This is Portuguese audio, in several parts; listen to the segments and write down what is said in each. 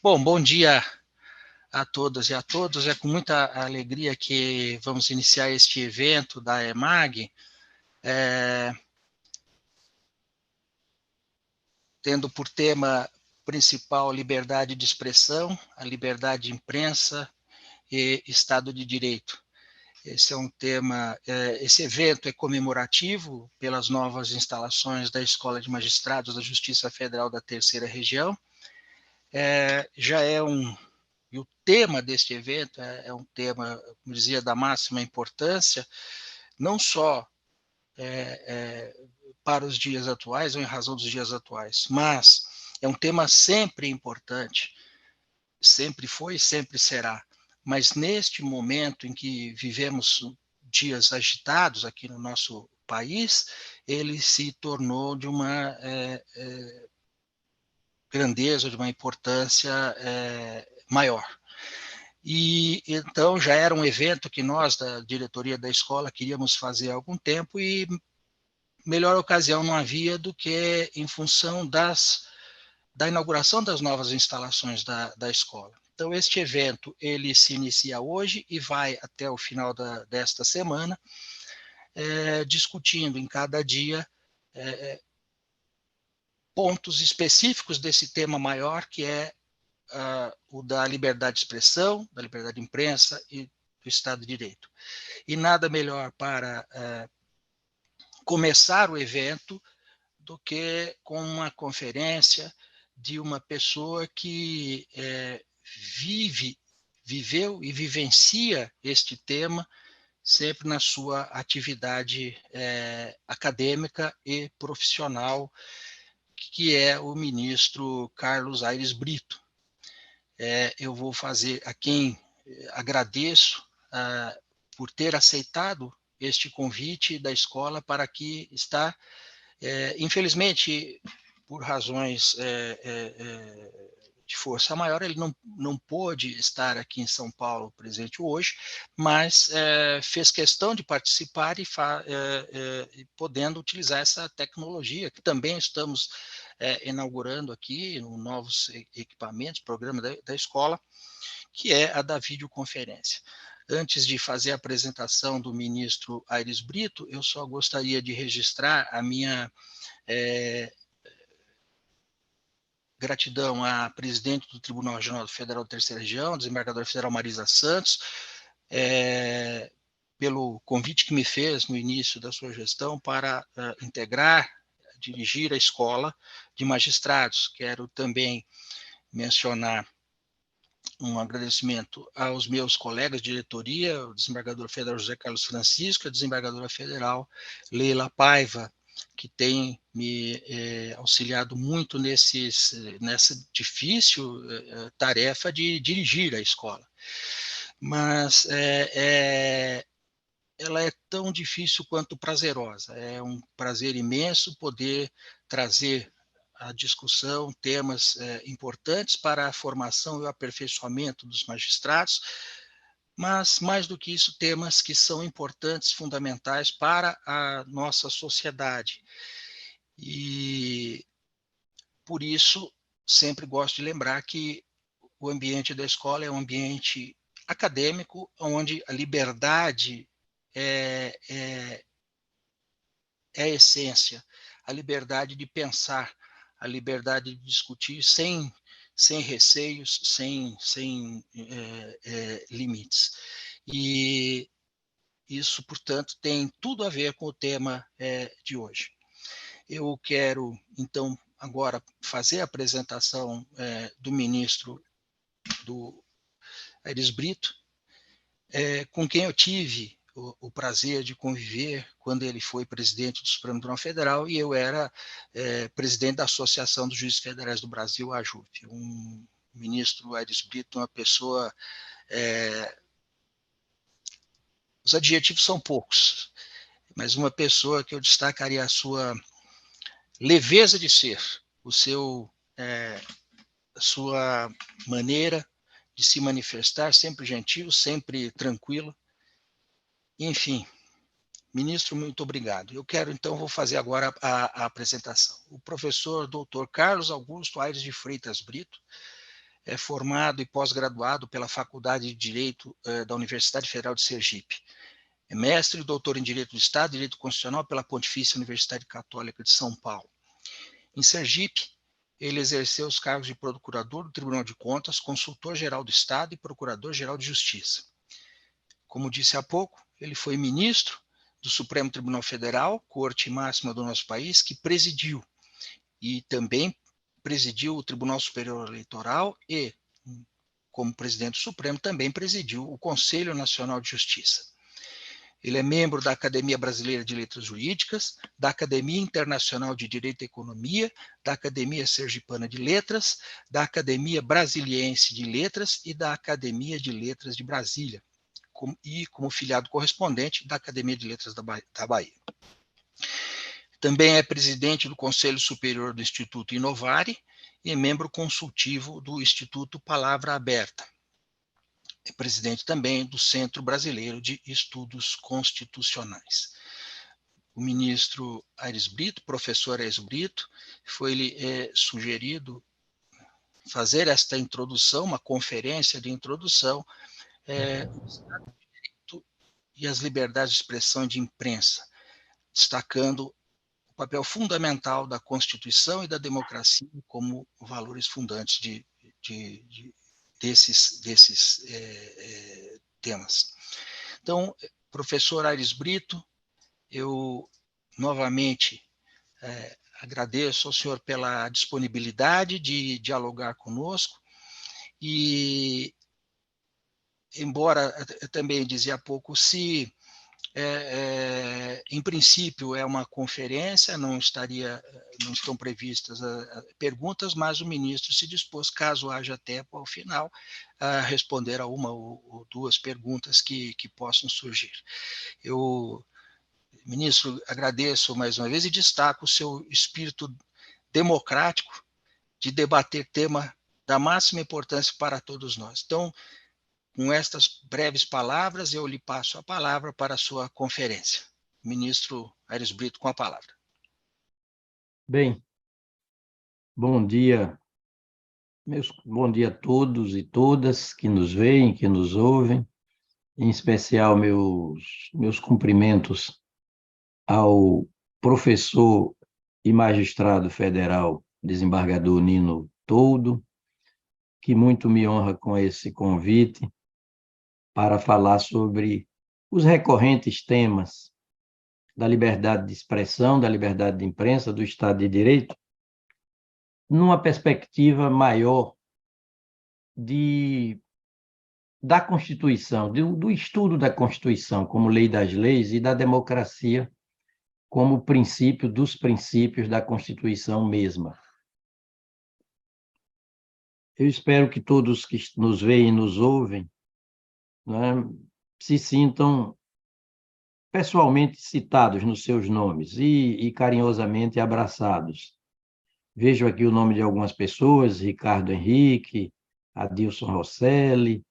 Bom, bom dia a todas e a todos. É com muita alegria que vamos iniciar este evento da EMAG, tendo por tema principal liberdade de expressão, a liberdade de imprensa e Estado de Direito. Esse é um tema, esse evento é comemorativo pelas novas instalações da Escola de Magistrados da Justiça Federal da Terceira Região. E o tema deste evento é um tema, como dizia, da máxima importância, não só para os dias atuais, ou em razão dos dias atuais, mas é um tema sempre importante, sempre foi e sempre será. Mas neste momento em que vivemos dias agitados aqui no nosso país, ele se tornou de uma grandeza, de uma importância maior. E então já era um evento que nós, da diretoria da escola, queríamos fazer há algum tempo e melhor ocasião não havia do que em função da inauguração das novas instalações da escola. Então, este evento ele se inicia hoje e vai até o final desta semana, discutindo em cada dia pontos específicos desse tema maior, que é o da liberdade de expressão, da liberdade de imprensa e do Estado de Direito. E nada melhor para começar o evento do que com uma conferência de uma pessoa que viveu e vivencia este tema sempre na sua atividade acadêmica e profissional, que é o ministro Carlos Aires Brito. Eu vou fazer a quem agradeço por ter aceitado este convite da escola para que está infelizmente, por razões de força maior, ele não pôde estar aqui em São Paulo presente hoje, mas fez questão de participar e podendo utilizar essa tecnologia, que também estamos inaugurando aqui, novos equipamentos, programa da escola, que é a da videoconferência. Antes de fazer a apresentação do ministro Aires Brito, eu só gostaria de registrar a minha gratidão à presidente do Tribunal Regional Federal da Terceira Região, desembargadora federal Marisa Santos, pelo convite que me fez no início da sua gestão para integrar, dirigir a escola de magistrados. Quero também mencionar um agradecimento aos meus colegas de diretoria, o desembargador federal José Carlos Francisco, a desembargadora federal Leila Paiva, que tem me auxiliado muito nessa difícil tarefa de dirigir a escola. Mas ela é tão difícil quanto prazerosa. É um prazer imenso poder trazer a discussão temas importantes para a formação e o aperfeiçoamento dos magistrados, mas, mais do que isso, temas que são importantes, fundamentais para a nossa sociedade. E, por isso, sempre gosto de lembrar que o ambiente da escola é um ambiente acadêmico, onde a liberdade é a essência, a liberdade de pensar, a liberdade de discutir sem receios, sem limites. E isso, portanto, tem tudo a ver com o tema de hoje. Eu quero, então, agora fazer a apresentação do ministro do Aires Brito, com quem eu tive o prazer de conviver quando ele foi presidente do Supremo Tribunal Federal e eu era presidente da Associação dos Juízes Federais do Brasil, a AJUF. Um ministro Aires Brito, uma pessoa... os adjetivos são poucos, mas uma pessoa que eu destacaria a sua leveza de ser, a sua maneira de se manifestar, sempre gentil, sempre tranquilo. Enfim, ministro, muito obrigado. Eu quero, então, vou fazer agora a apresentação. O professor Dr. Carlos Augusto Aires de Freitas Brito É formado e pós-graduado pela Faculdade de Direito da Universidade Federal de Sergipe. É mestre e doutor em Direito do Estado e Direito Constitucional pela Pontifícia Universidade Católica de São Paulo. Em Sergipe, ele exerceu os cargos de procurador do Tribunal de Contas, consultor-geral do Estado e procurador-geral de Justiça. Como disse há pouco, ele foi ministro do Supremo Tribunal Federal, corte máxima do nosso país, que presidiu e também presidiu o Tribunal Superior Eleitoral e, como presidente do Supremo, também presidiu o Conselho Nacional de Justiça. Ele é membro da Academia Brasileira de Letras Jurídicas, da Academia Internacional de Direito e Economia, da Academia Sergipana de Letras, da Academia Brasiliense de Letras e da Academia de Letras de Brasília, e como filiado correspondente da Academia de Letras da Bahia. Também é presidente do Conselho Superior do Instituto Inovare e membro consultivo do Instituto Palavra Aberta. É presidente também do Centro Brasileiro de Estudos Constitucionais. O ministro Aires Brito, professor Aires Brito, foi sugerido fazer esta introdução, uma conferência de introdução, e as liberdades de expressão e de imprensa, destacando o papel fundamental da Constituição e da democracia como valores fundantes desses temas. Então, professor Aires Brito, eu novamente agradeço ao senhor pela disponibilidade de dialogar conosco e, embora eu também dizia há pouco, se em princípio é uma conferência, não estão previstas perguntas, mas o ministro se dispôs, caso haja tempo ao final, a responder a uma ou duas perguntas que possam surgir. Eu, ministro, agradeço mais uma vez e destaco o seu espírito democrático de debater tema da máxima importância para todos nós. Então, com estas breves palavras, eu lhe passo a palavra para a sua conferência. Ministro Aires Brito, com a palavra. Bem, bom dia. Bom dia a todos e todas que nos veem, que nos ouvem. Em especial, meus cumprimentos ao professor e magistrado federal, desembargador Nino Toldo, que muito me honra com esse convite para falar sobre os recorrentes temas da liberdade de expressão, da liberdade de imprensa, do Estado de Direito, numa perspectiva maior da Constituição, do estudo da Constituição como lei das leis e da democracia como princípio dos princípios da Constituição mesma. Eu espero que todos que nos veem e nos ouvem, né, se sintam pessoalmente citados nos seus nomes e carinhosamente abraçados. Vejo aqui o nome de algumas pessoas: Ricardo Henrique, Adilson Rosselli,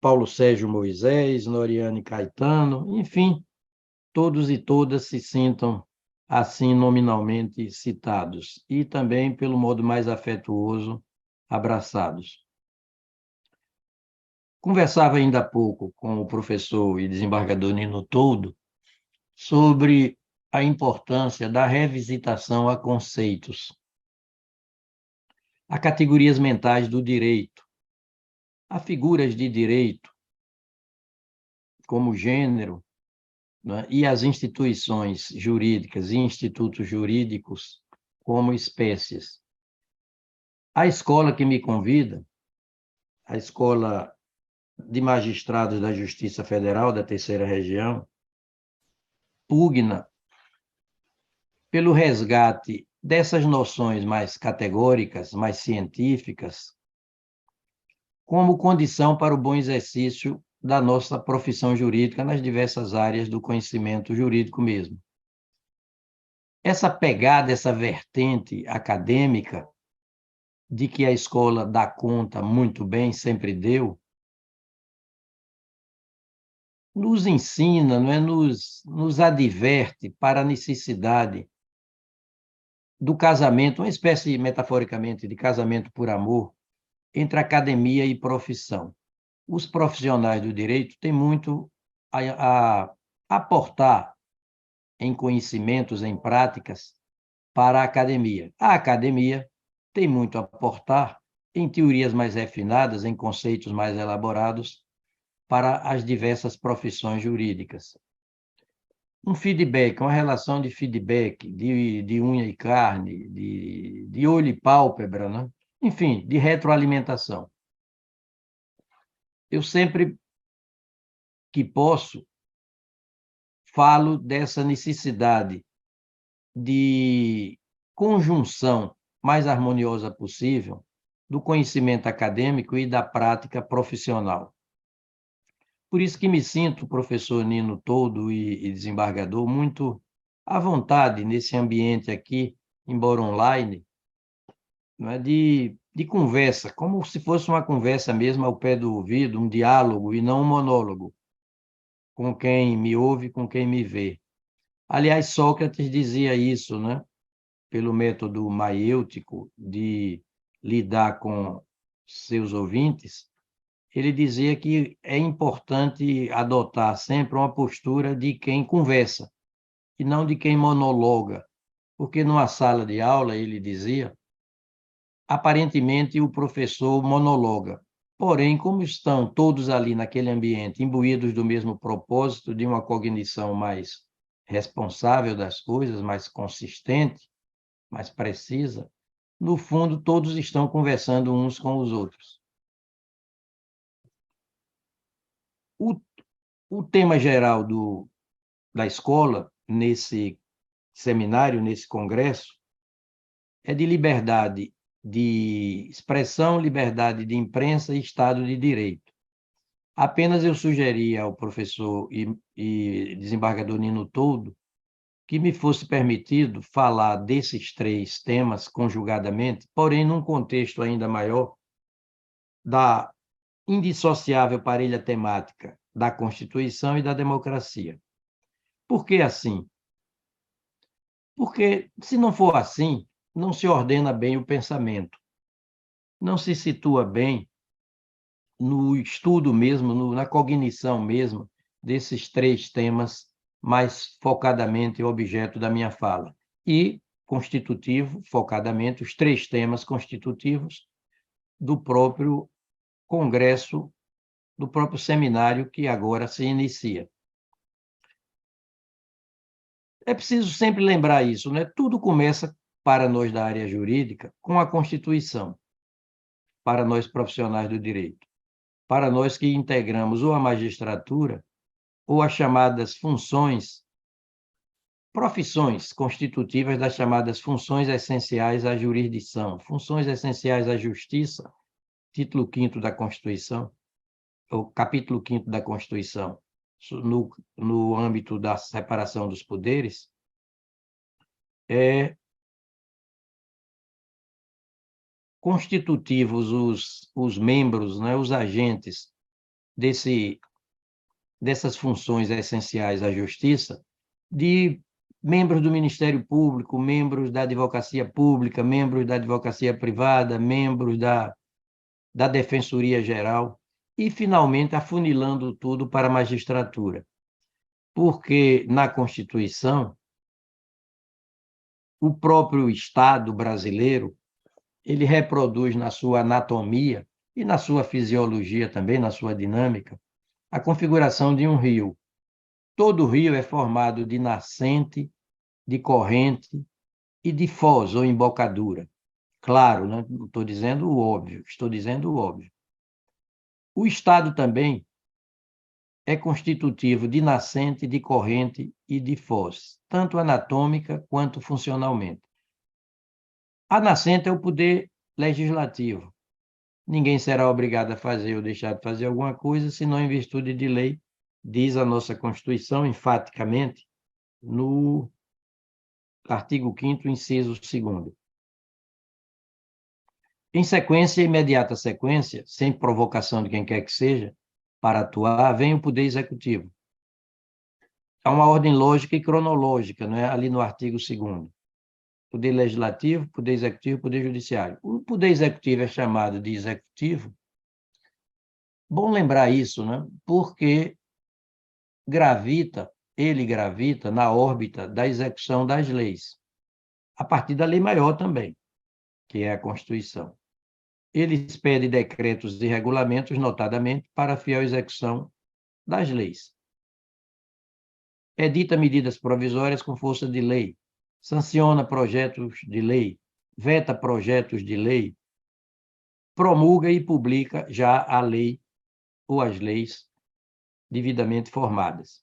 Paulo Sérgio Moisés, Noriane Caetano, enfim, todos e todas se sintam assim nominalmente citados e também, pelo modo mais afetuoso, abraçados. Conversava ainda há pouco com o professor e desembargador Nino Toldo sobre a importância da revisitação a conceitos, a categorias mentais do direito, a figuras de direito, como gênero, né, e as instituições jurídicas e institutos jurídicos como espécies. A escola que me convida, a Escola de Magistrados da Justiça Federal da Terceira Região, pugna pelo resgate dessas noções mais categóricas, mais científicas, como condição para o bom exercício da nossa profissão jurídica nas diversas áreas do conhecimento jurídico mesmo. Essa pegada, essa vertente acadêmica, de que a escola dá conta muito bem, sempre deu, nos ensina, não é? nos adverte para a necessidade do casamento, uma espécie, metaforicamente, de casamento por amor entre academia e profissão. Os profissionais do direito têm muito a aportar em conhecimentos, em práticas, para a academia. A academia tem muito a aportar em teorias mais refinadas, em conceitos mais elaborados para as diversas profissões jurídicas. Um feedback, uma relação de feedback, de unha e carne, de olho e pálpebra, né? Enfim, de retroalimentação. Eu sempre que posso, falo dessa necessidade de conjunção mais harmoniosa possível do conhecimento acadêmico e da prática profissional. Por isso que me sinto, professor Nino Toldo e desembargador, muito à vontade nesse ambiente aqui, embora online, não é, de conversa, como se fosse uma conversa mesmo ao pé do ouvido, um diálogo e não um monólogo, com quem me ouve, com quem me vê. Aliás, Sócrates dizia isso, né? Pelo método maiêutico de lidar com seus ouvintes, ele dizia que é importante adotar sempre uma postura de quem conversa, e não de quem monologa, porque numa sala de aula, ele dizia, aparentemente o professor monologa. Porém, como estão todos ali naquele ambiente, imbuídos do mesmo propósito, de uma cognição mais responsável das coisas, mais consistente, mais precisa, no fundo, todos estão conversando uns com os outros. O, o tema geral da escola, nesse seminário, nesse congresso, é de liberdade de expressão, liberdade de imprensa e Estado de Direito. Apenas eu sugeri ao professor e desembargador Nino Toldo que me fosse permitido falar desses três temas conjugadamente, porém num contexto ainda maior da indissociável parelha temática da Constituição e da democracia. Por que assim? Porque, se não for assim, não se ordena bem o pensamento, não se situa bem no estudo mesmo, na cognição mesmo, desses três temas mais focadamente objeto da minha fala. E constitutivo, focadamente, os três temas constitutivos do próprio congresso, do próprio seminário que agora se inicia. É preciso sempre lembrar isso, né? Tudo começa, para nós da área jurídica, com a Constituição, para nós profissionais do direito. Para nós que integramos ou a magistratura ou as chamadas profissões constitutivas das chamadas funções essenciais à jurisdição, funções essenciais à justiça, título 5º da Constituição, ou capítulo 5º da Constituição, no âmbito da separação dos poderes, constitutivos os membros, né, os agentes dessas funções essenciais à justiça, de membros do Ministério Público, membros da advocacia pública, membros da advocacia privada, membros da Defensoria Geral, e, finalmente, afunilando tudo para a magistratura. Porque, na Constituição, o próprio Estado brasileiro, ele reproduz na sua anatomia e na sua fisiologia também, na sua dinâmica, a configuração de um rio. Todo rio é formado de nascente, de corrente e de foz ou embocadura. Claro, não estou dizendo o óbvio, estou dizendo o óbvio. O Estado também é constitutivo de nascente, de corrente e de foz, tanto anatômica quanto funcionalmente. A nascente é o poder legislativo. Ninguém será obrigado a fazer ou deixar de fazer alguma coisa, senão em virtude de lei, diz a nossa Constituição, enfaticamente, no artigo 5º, inciso 2º. Em sequência, imediata sequência, sem provocação de quem quer que seja, para atuar, vem o Poder Executivo. Há uma ordem lógica e cronológica, não é? Ali no artigo 2º. Poder legislativo, poder executivo, poder judiciário. O poder executivo é chamado de executivo. Bom lembrar isso, né? Porque ele gravita na órbita da execução das leis, a partir da lei maior também, que é a Constituição. Ele expede decretos e regulamentos, notadamente, para a fiel execução das leis. Edita medidas provisórias com força de lei, sanciona projetos de lei, veta projetos de lei, promulga e publica já a lei ou as leis devidamente formadas.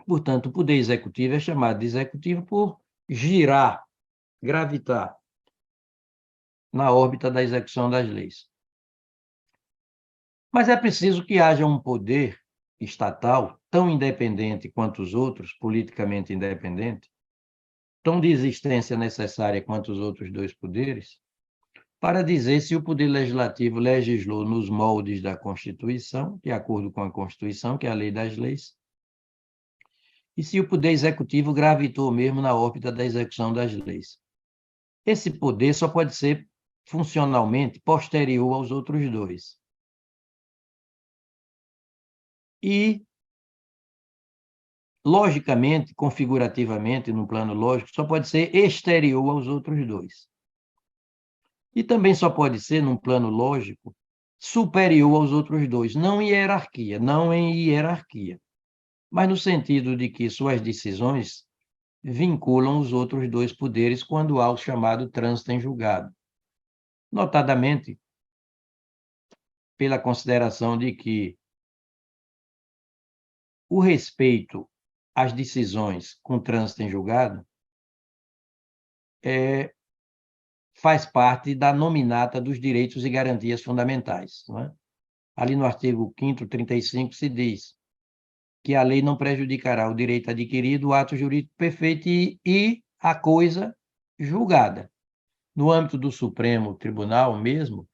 Portanto, o poder executivo é chamado de executivo por girar, gravitar na órbita da execução das leis. Mas é preciso que haja um poder estatal tão independente quanto os outros, politicamente independente, tão de existência necessária quanto os outros dois poderes, para dizer se o poder legislativo legislou nos moldes da Constituição, de acordo com a Constituição, que é a lei das leis, e se o poder executivo gravitou mesmo na órbita da execução das leis. Esse poder só pode ser funcionalmente posterior aos outros dois. E, logicamente, configurativamente, no plano lógico, só pode ser exterior aos outros dois. E também só pode ser, num plano lógico, superior aos outros dois, não em hierarquia, mas no sentido de que suas decisões vinculam os outros dois poderes quando há o chamado trânsito em julgado. Notadamente, pela consideração de que o respeito às decisões com trânsito em julgado faz parte da nominata dos direitos e garantias fundamentais. Não é? Ali no artigo 5º, 35, se diz que a lei não prejudicará o direito adquirido, o ato jurídico perfeito e a coisa julgada. No âmbito do Supremo Tribunal mesmo,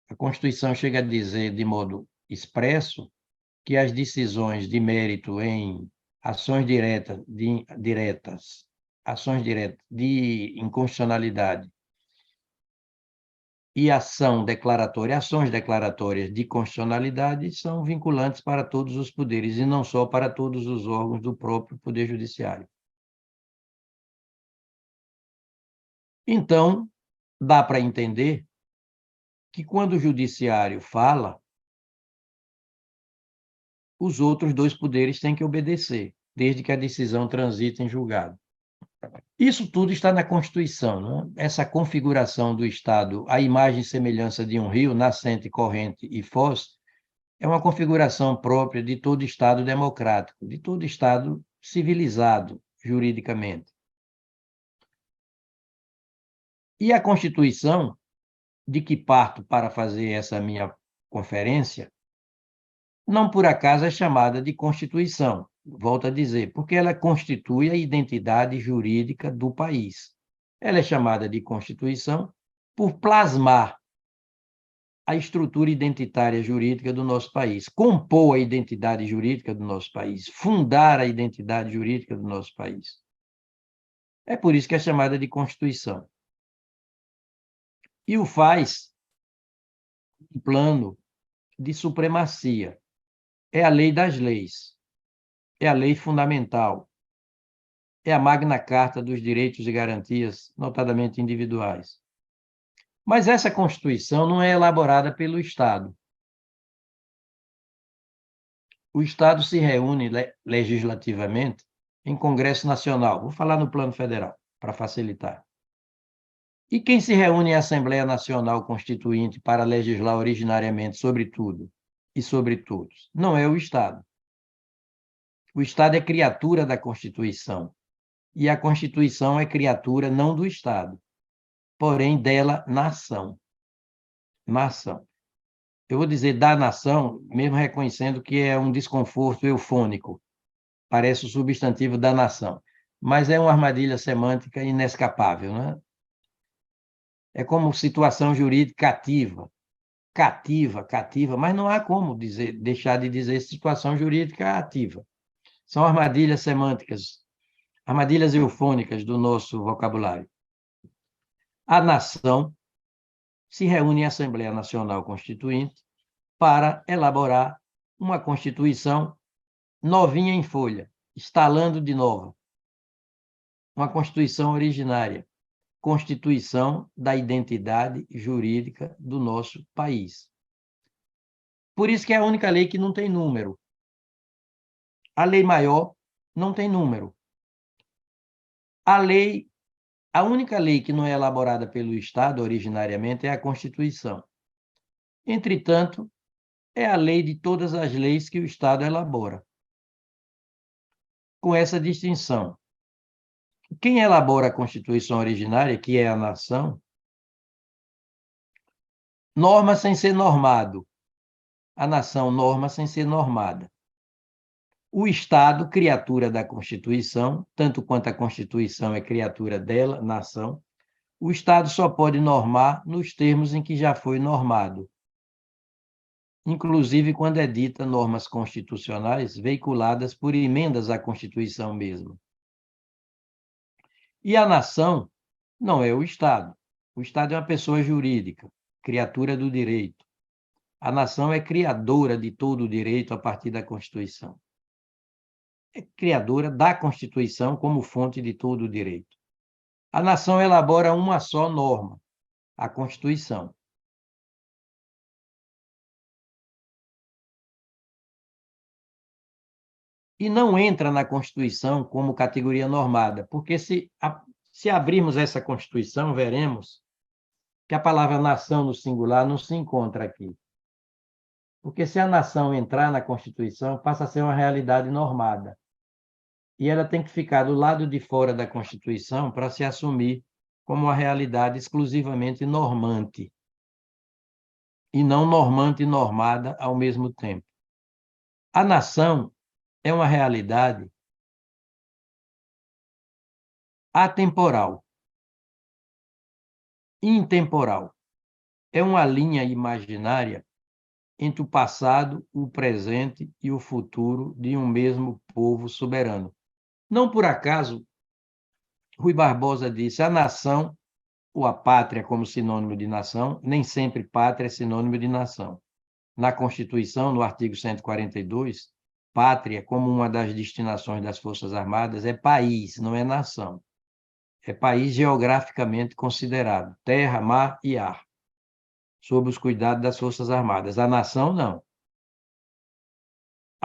a Constituição chega a dizer de modo expresso que as decisões de mérito em ações diretas, ações diretas de inconstitucionalidade e ações declaratórias de constitucionalidade são vinculantes para todos os poderes e não só para todos os órgãos do próprio Poder Judiciário. Então, dá para entender que quando o Judiciário fala, os outros dois poderes têm que obedecer, desde que a decisão transite em julgado. Isso tudo está na Constituição, não é? Essa configuração do Estado, a imagem e semelhança de um rio, nascente, corrente e foz, é uma configuração própria de todo Estado democrático, de todo Estado civilizado, juridicamente. E a Constituição, de que parto para fazer essa minha conferência, não por acaso é chamada de Constituição, volto a dizer, porque ela constitui a identidade jurídica do país. Ela é chamada de Constituição por plasmar a estrutura identitária jurídica do nosso país, compor a identidade jurídica do nosso país, fundar a identidade jurídica do nosso país. É por isso que é chamada de Constituição. E o faz um plano de supremacia. É a lei das leis, é a lei fundamental, é a Magna Carta dos direitos e garantias, notadamente individuais. Mas essa Constituição não é elaborada pelo Estado. O Estado se reúne legislativamente em Congresso Nacional. Vou falar no plano federal, para facilitar. E quem se reúne em Assembleia Nacional Constituinte para legislar originariamente sobre tudo e sobre todos? Não é o Estado. O Estado é criatura da Constituição. E a Constituição é criatura não do Estado, porém dela, nação. Nação. Eu vou dizer da nação, mesmo reconhecendo que é um desconforto eufônico. Parece o substantivo da nação. Mas é uma armadilha semântica inescapável, né? É como situação jurídica cativa, mas não há como deixar de dizer situação jurídica ativa. São armadilhas semânticas, armadilhas eufônicas do nosso vocabulário. a nação se reúne em Assembleia Nacional Constituinte para elaborar uma Constituição novinha em folha, estalando de nova. Uma Constituição originária, Constituição da identidade jurídica do nosso país. Por isso que é a única lei que não tem número. A lei maior não tem número. A única lei que não é elaborada pelo Estado originariamente é a Constituição. Entretanto, é a lei de todas as leis que o Estado elabora. Com essa distinção, quem elabora a Constituição originária, que é a nação, norma sem ser normado. A nação norma sem ser normada. O Estado, criatura da Constituição, tanto quanto a Constituição é criatura dela, nação, o Estado só pode normar nos termos em que já foi normado, inclusive quando edita normas constitucionais veiculadas por emendas à Constituição mesmo. E a nação não é o Estado. O Estado é uma pessoa jurídica, criatura do direito. A nação é criadora de todo o direito a partir da Constituição. É criadora da Constituição como fonte de todo o direito. A nação elabora uma só norma, a Constituição. E não entra na Constituição como categoria normada, porque se abrirmos essa Constituição, veremos que a palavra nação no singular não se encontra aqui. Porque se a nação entrar na Constituição, passa a ser uma realidade normada. E ela tem que ficar do lado de fora da Constituição para se assumir como uma realidade exclusivamente normante, e não normante e normada ao mesmo tempo. A nação é uma realidade atemporal, intemporal. É uma linha imaginária entre o passado, o presente e o futuro de um mesmo povo soberano. Não por acaso, Rui Barbosa disse: a nação, ou a pátria como sinônimo de nação, nem sempre pátria é sinônimo de nação. Na Constituição, no artigo 142, pátria, como uma das destinações das Forças Armadas, é país, não é nação. É país geograficamente considerado, terra, mar e ar, sob os cuidados das Forças Armadas. A nação, não.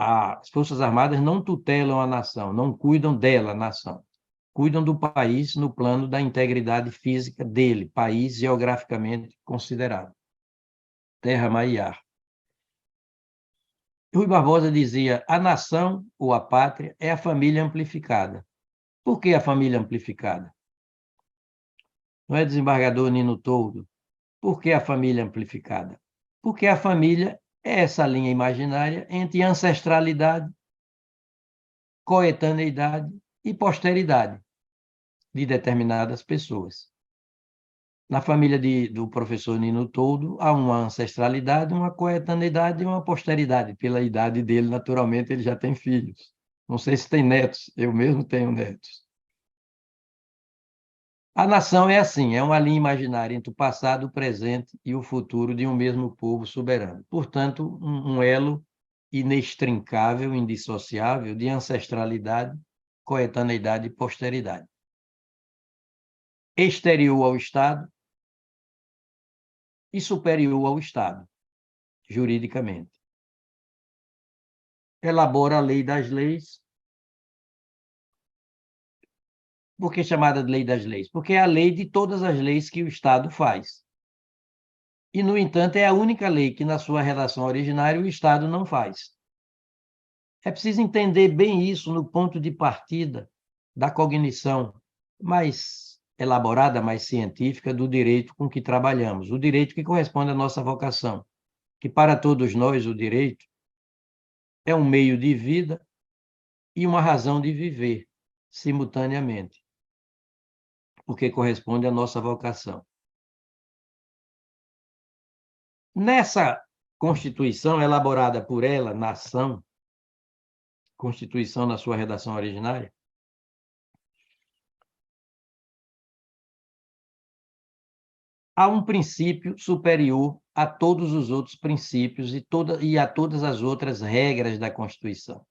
As Forças Armadas não tutelam a nação, não cuidam dela, a nação. Cuidam do país no plano da integridade física dele, país geograficamente considerado, terra, mar e ar. Rui Barbosa dizia: a nação, ou a pátria, é a família amplificada. Por que a família amplificada? Não é, desembargador Nino Toldo? Por que a família amplificada? Porque a família é essa linha imaginária entre ancestralidade, coetaneidade e posteridade de determinadas pessoas. Na família do professor Nino Toldo, há uma ancestralidade, uma coetaneidade e uma posteridade. Pela idade dele, naturalmente, ele já tem filhos. Não sei se tem netos, eu mesmo tenho netos. A nação é assim, é uma linha imaginária entre o passado, o presente e o futuro de um mesmo povo soberano. Portanto, um elo inextrincável, indissociável de ancestralidade, coetaneidade e posteridade. Exterior ao Estado e superior ao Estado, juridicamente. Elabora a lei das leis. Por que chamada de lei das leis? Porque é a lei de todas as leis que o Estado faz. E, no entanto, é a única lei que, na sua redação originária, o Estado não faz. É preciso entender bem isso no ponto de partida da cognição mais elaborada, mais científica do direito com que trabalhamos, o direito que corresponde à nossa vocação, que para todos nós o direito é um meio de vida e uma razão de viver simultaneamente, porque corresponde à nossa vocação. Nessa Constituição elaborada por ela, nação, Constituição na sua redação originária, há um princípio superior a todos os outros princípios e a todas as outras regras da Constituição.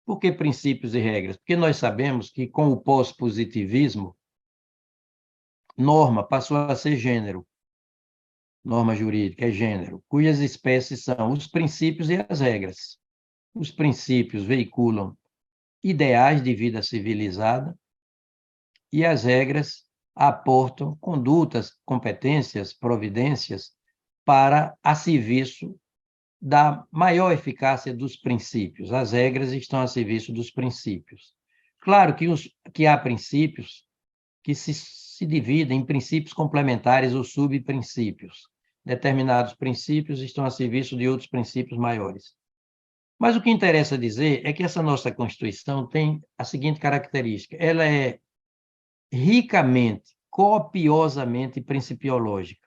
Por que princípios e regras? Porque nós sabemos que, com o pós-positivismo, norma passou a ser gênero. Norma jurídica é gênero, cujas espécies são os princípios e as regras. Os princípios veiculam ideais de vida civilizada e as regras aportam condutas, competências, providências para a serviço da maior eficácia dos princípios. As regras estão a serviço dos princípios. Claro que há princípios que se dividem em princípios complementares ou subprincípios. Determinados princípios estão a serviço de outros princípios maiores. Mas o que interessa dizer é que essa nossa Constituição tem a seguinte característica: ela é ricamente, copiosamente principiológica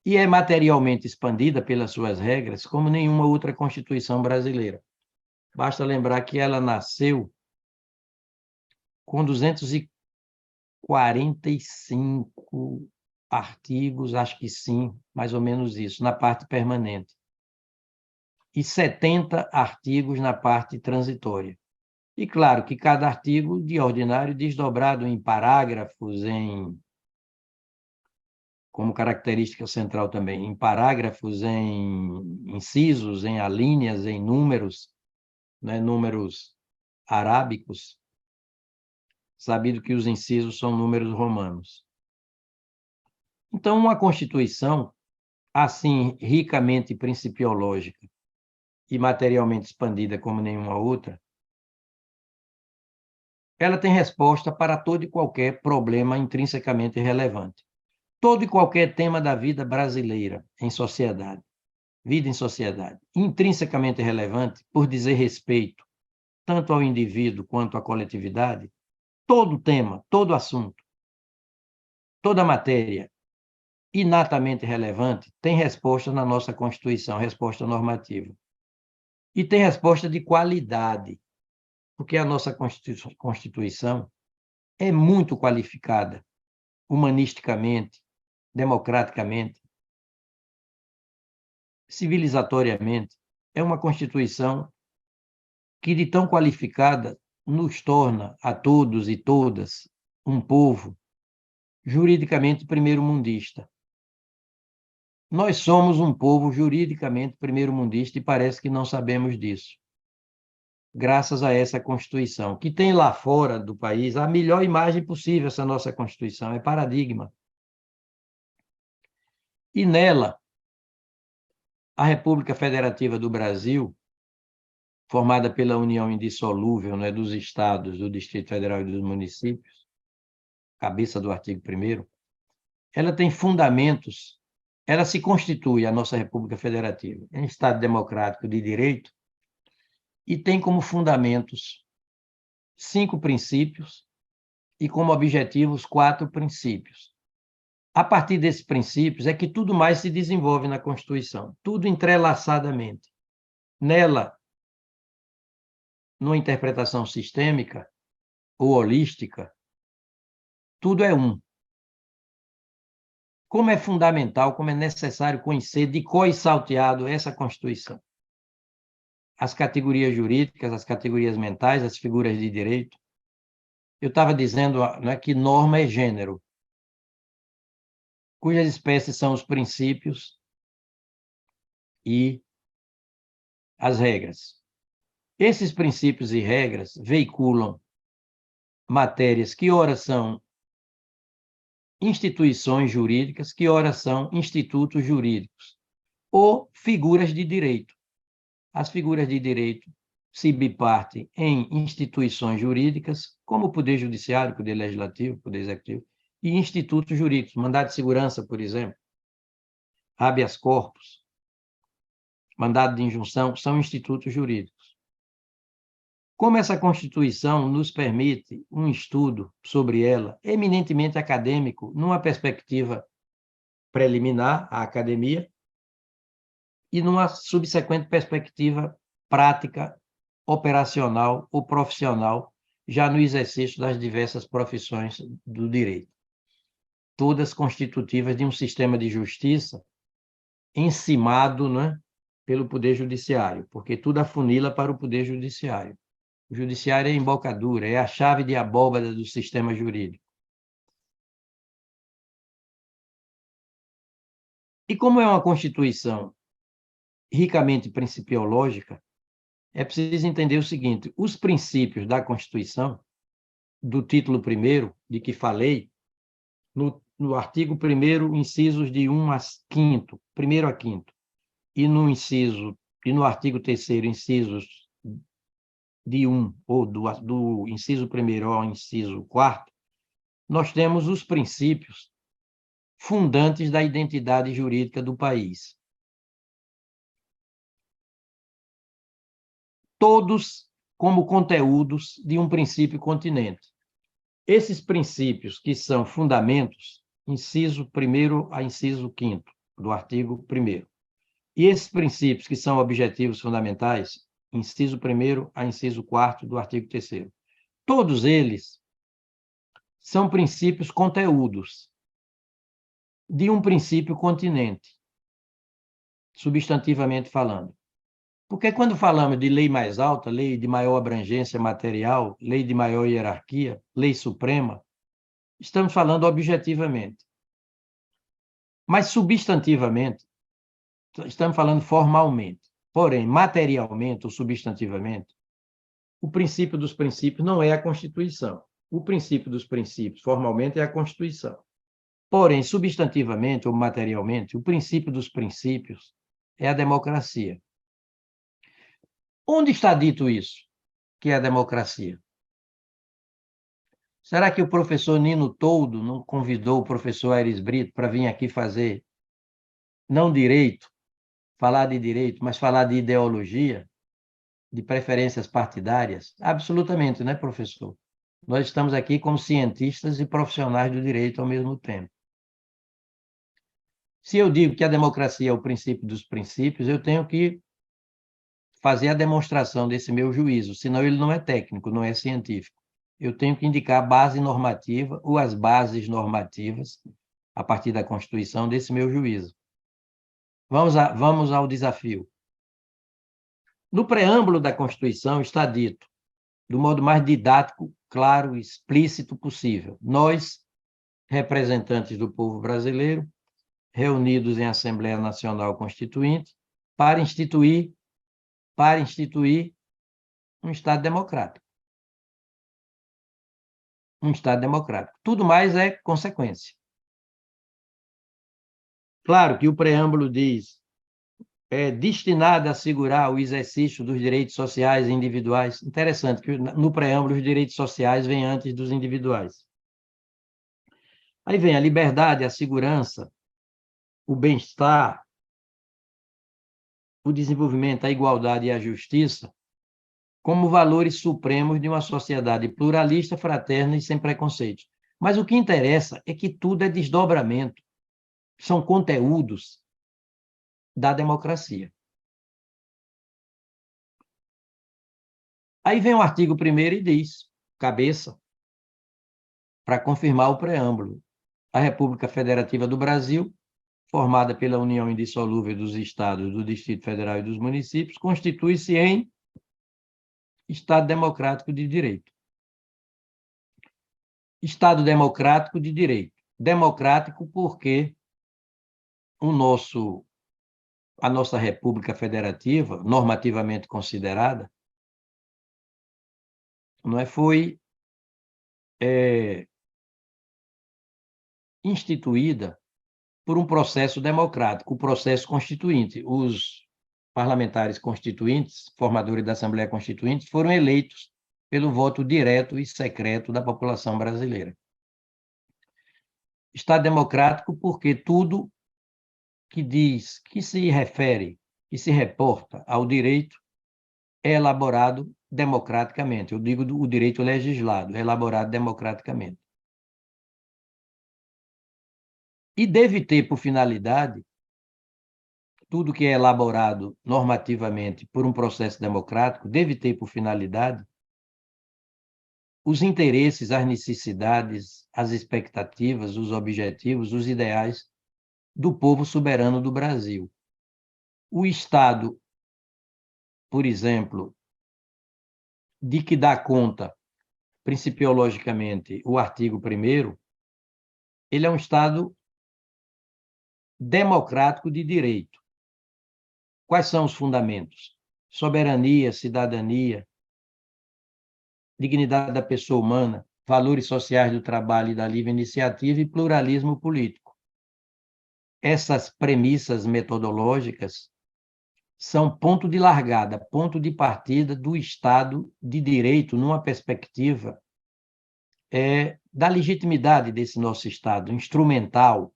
e é materialmente expandida pelas suas regras como nenhuma outra Constituição brasileira. Basta lembrar que ela nasceu com 245 artigos, acho que sim, mais ou menos isso, na parte permanente, e 70 artigos na parte transitória. E claro que cada artigo, de ordinário, desdobrado em parágrafos, como característica central também, em parágrafos, em incisos, em alíneas, em números, né, números arábicos, sabido que os incisos são números romanos. Então, uma Constituição, assim, ricamente principiológica e materialmente expandida como nenhuma outra, ela tem resposta para todo e qualquer problema intrinsecamente relevante. Todo e qualquer tema da vida brasileira em sociedade, vida em sociedade, intrinsecamente relevante por dizer respeito tanto ao indivíduo quanto à coletividade, todo tema, todo assunto, toda matéria inatamente relevante tem resposta na nossa Constituição, resposta normativa. E tem resposta de qualidade, porque a nossa Constituição é muito qualificada, humanisticamente, democraticamente, civilizatoriamente. É uma Constituição que, de tão qualificada, nos torna a todos e todas um povo juridicamente primeiro-mundista. Nós somos um povo juridicamente primeiro-mundista e parece que não sabemos disso. Graças a essa Constituição, que tem lá fora do país a melhor imagem possível, essa nossa Constituição, é paradigma. E nela, a República Federativa do Brasil, formada pela união indissolúvel, né, dos estados, do Distrito Federal e dos municípios, cabeça do artigo 1º, ela tem fundamentos, ela se constitui, a nossa República Federativa, em Estado democrático de direito, e tem como fundamentos 5 princípios e como objetivos 4 princípios. A partir desses princípios é que tudo mais se desenvolve na Constituição, tudo entrelaçadamente. Nela, numa interpretação sistêmica ou holística, tudo é um. Como é fundamental, como é necessário conhecer de cor e salteado essa Constituição. As categorias jurídicas, as categorias mentais, as figuras de direito. Eu estava dizendo, né, que norma é gênero, cujas espécies são os princípios e as regras. Esses princípios e regras veiculam matérias que ora são instituições jurídicas, que ora são institutos jurídicos, ou figuras de direito. As figuras de direito se bipartem em instituições jurídicas, como o Poder Judiciário, Poder Legislativo, Poder Executivo, e institutos jurídicos, mandado de segurança, por exemplo, habeas corpus, mandado de injunção, são institutos jurídicos. Como essa Constituição nos permite um estudo sobre ela, eminentemente acadêmico, numa perspectiva preliminar à academia, e numa subsequente perspectiva prática, operacional ou profissional, já no exercício das diversas profissões do direito. todas constitutivas de um sistema de justiça encimado, né, pelo Poder Judiciário, porque tudo afunila para o Poder Judiciário. O Judiciário é a embocadura, é a chave de abóbada do sistema jurídico. E como é uma Constituição ricamente principiológica, é preciso entender o seguinte: os princípios da Constituição, do título 1º, de que falei, no artigo 1º, incisos de 1 a 5º, 1º a 5º, e no artigo 3º, incisos de 1, ou do inciso 1º ao inciso 4º, nós temos os princípios fundantes da identidade jurídica do país. Todos como conteúdos de um princípio continente. Esses princípios, que são fundamentos, inciso 1º a inciso 5º do artigo 1º, e esses princípios, que são objetivos fundamentais, inciso 1º a inciso 4º do artigo 3º, todos eles são princípios conteúdos de um princípio continente, substantivamente falando. Porque quando falamos de lei mais alta, lei de maior abrangência material, lei de maior hierarquia, lei suprema, estamos falando objetivamente. Mas substantivamente, estamos falando formalmente. Porém, materialmente ou substantivamente, o princípio dos princípios não é a Constituição. O princípio dos princípios, formalmente, é a Constituição. Porém, substantivamente ou materialmente, o princípio dos princípios é a democracia. Onde está dito isso, que é a democracia? Será que o professor Nino Toldo não convidou o professor Aires Brito para vir aqui fazer, não direito, falar de direito, mas falar de ideologia, de preferências partidárias? Absolutamente, né, professor? Nós estamos aqui como cientistas e profissionais do direito ao mesmo tempo. Se eu digo que a democracia é o princípio dos princípios, eu tenho que fazer a demonstração desse meu juízo, senão ele não é técnico, não é científico. Eu tenho que indicar a base normativa ou as bases normativas, a partir da Constituição, desse meu juízo. Vamos ao desafio. No preâmbulo da Constituição está dito, do modo mais didático, claro e explícito possível: nós, representantes do povo brasileiro, reunidos em Assembleia Nacional Constituinte, para instituir um Estado democrático. Um Estado democrático. Tudo mais é consequência. Claro que o preâmbulo diz: é destinado a assegurar o exercício dos direitos sociais individuais. Interessante que no preâmbulo os direitos sociais vêm antes dos individuais. Aí vem a liberdade, a segurança, o bem-estar, o desenvolvimento, a igualdade e a justiça como valores supremos de uma sociedade pluralista, fraterna e sem preconceitos. Mas o que interessa é que tudo é desdobramento, são conteúdos da democracia. Aí vem o artigo 1º e diz, cabeça, para confirmar o preâmbulo: a República Federativa do Brasil, formada pela união indissolúvel dos estados, do Distrito Federal e dos municípios, constitui-se em Estado Democrático de Direito. Estado Democrático de Direito. Democrático porque a nossa República Federativa, normativamente considerada, foi instituída por um processo democrático, o processo constituinte. Os parlamentares constituintes, formadores da Assembleia Constituinte, foram eleitos pelo voto direto e secreto da população brasileira. Estado democrático porque tudo que diz, que se refere, que se reporta ao direito é elaborado democraticamente. Eu digo o direito legislado, é elaborado democraticamente. E deve ter por finalidade, tudo que é elaborado normativamente por um processo democrático, deve ter por finalidade os interesses, as necessidades, as expectativas, os objetivos, os ideais do povo soberano do Brasil. O Estado, por exemplo, de que dá conta, principiologicamente, o artigo 1º, ele é um Estado democrático de direito. Quais são os fundamentos? Soberania, cidadania, dignidade da pessoa humana, valores sociais do trabalho e da livre iniciativa e pluralismo político. Essas premissas metodológicas são ponto de largada, ponto de partida do Estado de Direito numa perspectiva da legitimidade desse nosso Estado, instrumental.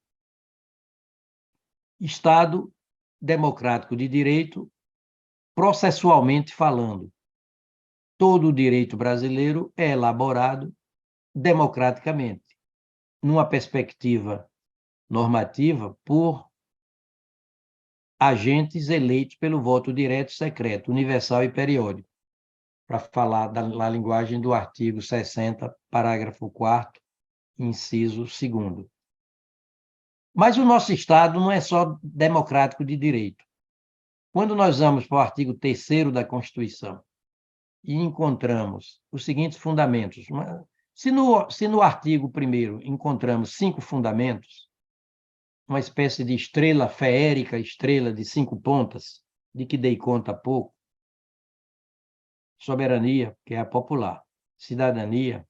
Estado democrático de direito, processualmente falando. Todo o direito brasileiro é elaborado democraticamente, numa perspectiva normativa, por agentes eleitos pelo voto direto, secreto, universal e periódico, para falar da linguagem do artigo 60, parágrafo 4º, inciso 2º. Mas o nosso Estado não é só democrático de direito. Quando nós vamos para o artigo 3º da Constituição e encontramos os seguintes fundamentos, se no artigo 1º encontramos 5 fundamentos, uma espécie de estrela feérica, estrela de 5 pontas, de que dei conta há pouco, soberania, que é a popular, cidadania,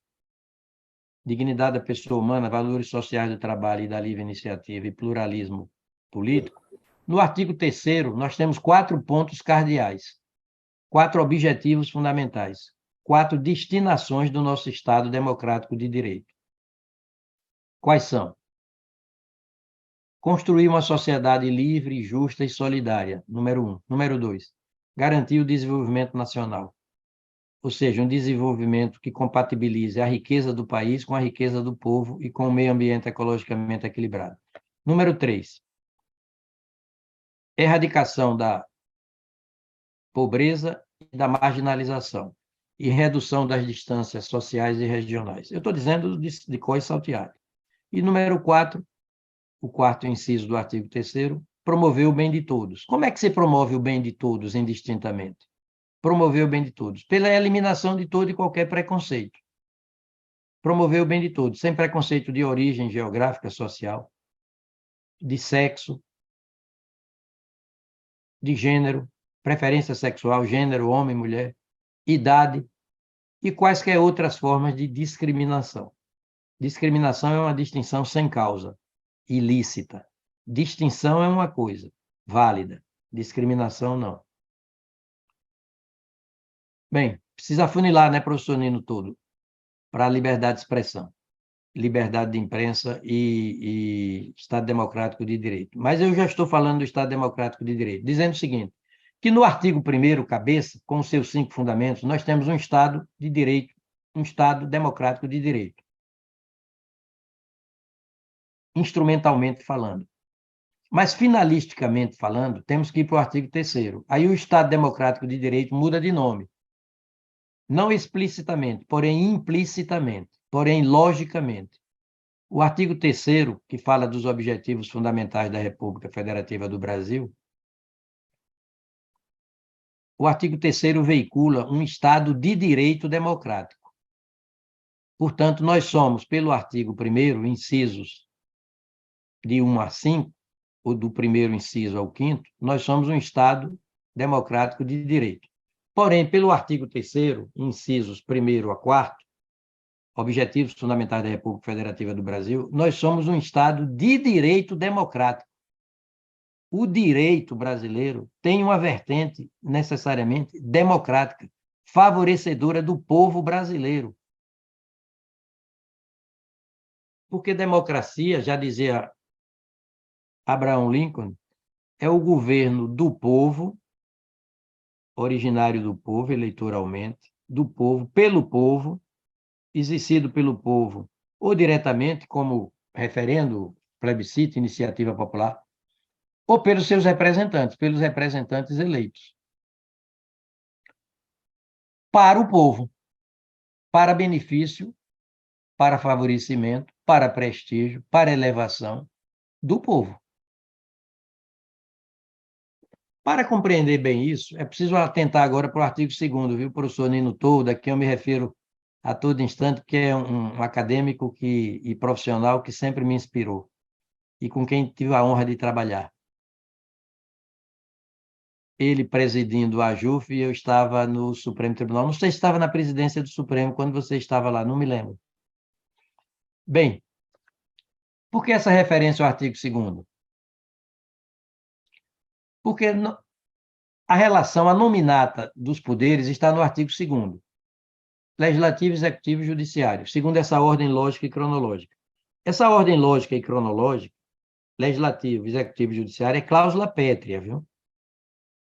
dignidade da pessoa humana, valores sociais do trabalho e da livre iniciativa e pluralismo político. No artigo 3º, nós temos 4 pontos cardeais, 4 objetivos fundamentais, 4 destinações do nosso Estado democrático de direito. Quais são? Construir uma sociedade livre, justa e solidária, número 1. Número 2, garantir o desenvolvimento nacional, ou seja, um desenvolvimento que compatibilize a riqueza do país com a riqueza do povo e com o meio ambiente ecologicamente equilibrado. Número 3, erradicação da pobreza e da marginalização e redução das distâncias sociais e regionais. Eu estou dizendo de cor salteado. E número 4, o 4º inciso do artigo 3º, promover o bem de todos. Como é que se promove o bem de todos indistintamente? Promover o bem de todos pela eliminação de todo e qualquer preconceito. Promover o bem de todos, sem preconceito de origem geográfica, social, de sexo, de gênero, preferência sexual, gênero, homem, mulher, idade e quaisquer outras formas de discriminação. Discriminação é uma distinção sem causa, ilícita. Distinção é uma coisa válida, discriminação não. Bem, precisa afunilar, né, professor Nino, todo, para a liberdade de expressão, liberdade de imprensa e Estado Democrático de Direito. Mas eu já estou falando do Estado Democrático de Direito, dizendo o seguinte, que no artigo 1º, cabeça, com os seus 5 fundamentos, nós temos um Estado de direito, um Estado democrático de direito. Instrumentalmente falando. Mas, finalisticamente falando, temos que ir para o artigo 3º. Aí o Estado Democrático de Direito muda de nome. Não explicitamente, porém implicitamente, porém logicamente. O artigo 3º, que fala dos objetivos fundamentais da República Federativa do Brasil, o artigo 3º veicula um Estado de direito democrático. Portanto, nós somos, pelo artigo 1º, incisos de 1 a 5, ou do 1º inciso ao 5º, nós somos um Estado democrático de direito. Porém, pelo artigo 3º, incisos 1º a 4º, Objetivos Fundamentais da República Federativa do Brasil, nós somos um Estado de direito democrático. O direito brasileiro tem uma vertente necessariamente democrática, favorecedora do povo brasileiro. Porque democracia, já dizia Abraham Lincoln, é o governo do povo, originário do povo, eleitoralmente, do povo, pelo povo, exercido pelo povo, ou diretamente, como referendo, plebiscito, iniciativa popular, ou pelos seus representantes, pelos representantes eleitos. Para o povo. para benefício, para favorecimento, para prestígio, para elevação do povo. Para compreender bem isso, é preciso atentar agora para o artigo 2º, viu, professor Nino Toldo, a quem eu me refiro a todo instante, que é um acadêmico e profissional que sempre me inspirou e com quem tive a honra de trabalhar. Ele presidindo a AJUF e eu estava no Supremo Tribunal. Não sei se estava na presidência do Supremo quando você estava lá, não me lembro. Bem, por que essa referência ao artigo 2º? Porque a relação, a nominata dos poderes está no artigo 2º. Legislativo, Executivo e Judiciário, segundo essa ordem lógica e cronológica. Essa ordem lógica e cronológica, Legislativo, Executivo e Judiciário, é cláusula pétrea, viu?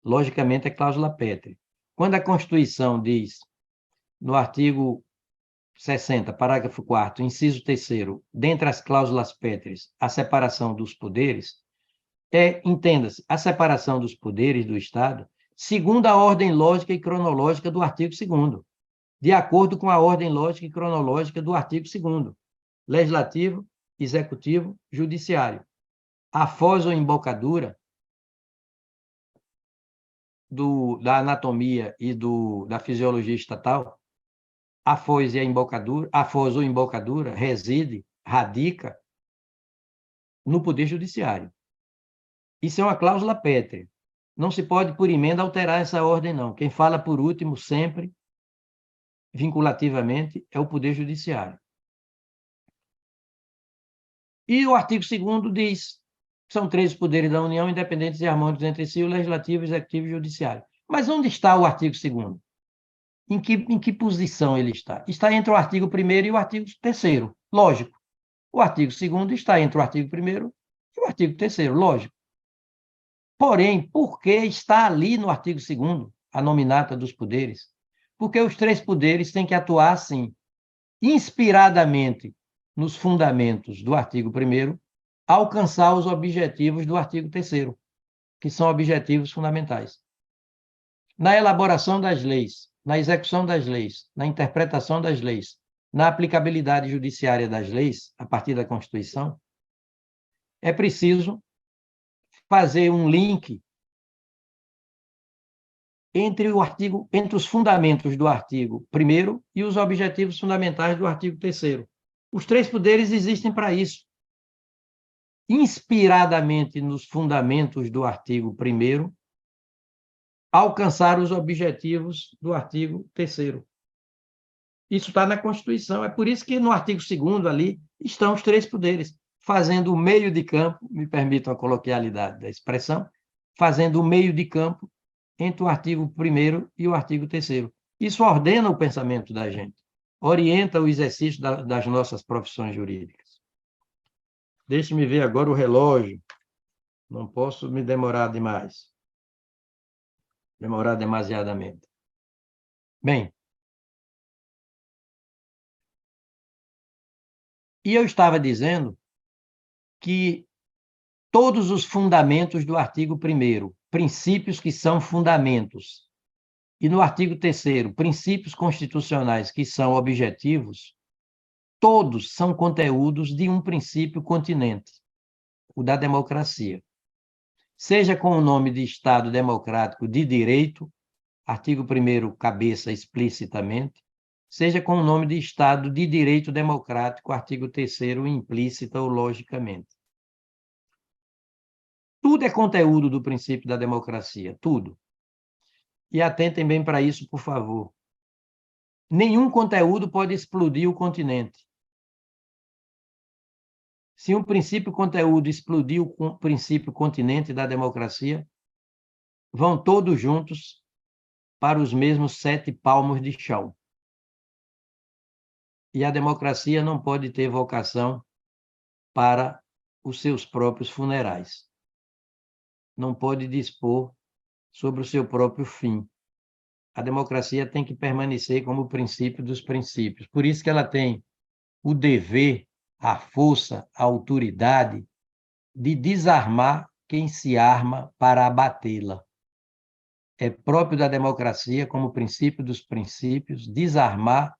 Logicamente, é cláusula pétrea. Quando a Constituição diz, no artigo 60, parágrafo 4º, inciso 3º, dentre as cláusulas pétreas, a separação dos poderes, entenda-se, a separação dos poderes do Estado, segundo a ordem lógica e cronológica do artigo 2º, de acordo com a ordem lógica e cronológica do artigo 2º, Legislativo, Executivo, Judiciário. A foz ou embocadura da anatomia e da fisiologia estatal, a foz ou embocadura radica no Poder Judiciário. Isso é uma cláusula pétrea. Não se pode, por emenda, alterar essa ordem, não. Quem fala por último, sempre, vinculativamente, é o Poder Judiciário. E o artigo 2º diz, são 3 poderes da União, independentes e harmônicos entre si, o Legislativo, o Executivo e o Judiciário. Mas onde está o artigo 2º? Em que posição ele está? Está entre o artigo 1º e o artigo 3º, lógico. O artigo 2º está entre o artigo 1º e o artigo 3º, lógico. Porém, por que está ali no artigo 2º a nominata dos poderes? Porque os 3 poderes têm que atuar, assim, inspiradamente nos fundamentos do artigo 1º, alcançar os objetivos do artigo 3º, que são objetivos fundamentais. Na elaboração das leis, na execução das leis, na interpretação das leis, na aplicabilidade judiciária das leis, a partir da Constituição, é preciso fazer um link entre os fundamentos do artigo 1º e os objetivos fundamentais do artigo 3º. Os 3 poderes existem para isso. Inspiradamente nos fundamentos do artigo 1º, alcançar os objetivos do artigo 3º. Isso está na Constituição. É por isso que no artigo 2º ali estão os 3 poderes, fazendo o meio de campo, me permitam a coloquialidade da expressão, fazendo o meio de campo entre o artigo 1º e o artigo 3º. Isso ordena o pensamento da gente, orienta o exercício das nossas profissões jurídicas. Deixe-me ver agora o relógio. Não posso me demorar demais. Demorar demasiadamente. Bem, e eu estava dizendo que todos os fundamentos do artigo 1º, princípios que são fundamentos, e no artigo 3º, princípios constitucionais que são objetivos, todos são conteúdos de um princípio continente, o da democracia. Seja com o nome de Estado Democrático de Direito, artigo 1º, cabeça explicitamente, seja com o nome de Estado de Direito Democrático, artigo 3º, implícita ou logicamente. Tudo é conteúdo do princípio da democracia, tudo. E atentem bem para isso, por favor. Nenhum conteúdo pode explodir o continente. Se um princípio conteúdo explodir o princípio continente da democracia, vão todos juntos para os mesmos 7 palmos de chão. E a democracia não pode ter vocação para os seus próprios funerais. Não pode dispor sobre o seu próprio fim. A democracia tem que permanecer como o princípio dos princípios. Por isso que ela tem o dever, a força, a autoridade de desarmar quem se arma para abatê-la. É próprio da democracia, como princípio dos princípios, desarmar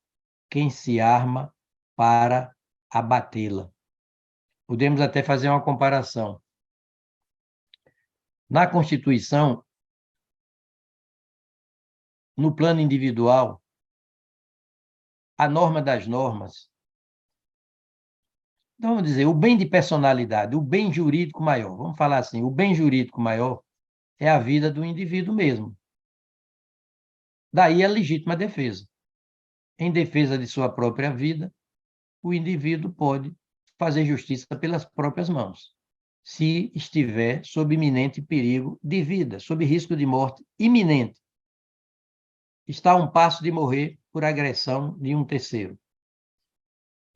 quem se arma para abatê-la. Podemos até fazer uma comparação. Na Constituição, no plano individual, a norma das normas, então, vamos dizer, o bem de personalidade, o bem jurídico maior, vamos falar assim, o bem jurídico maior é a vida do indivíduo mesmo. Daí a legítima defesa. Em defesa de sua própria vida, o indivíduo pode fazer justiça pelas próprias mãos, se estiver sob iminente perigo de vida, sob risco de morte iminente. Está a um passo de morrer por agressão de um terceiro.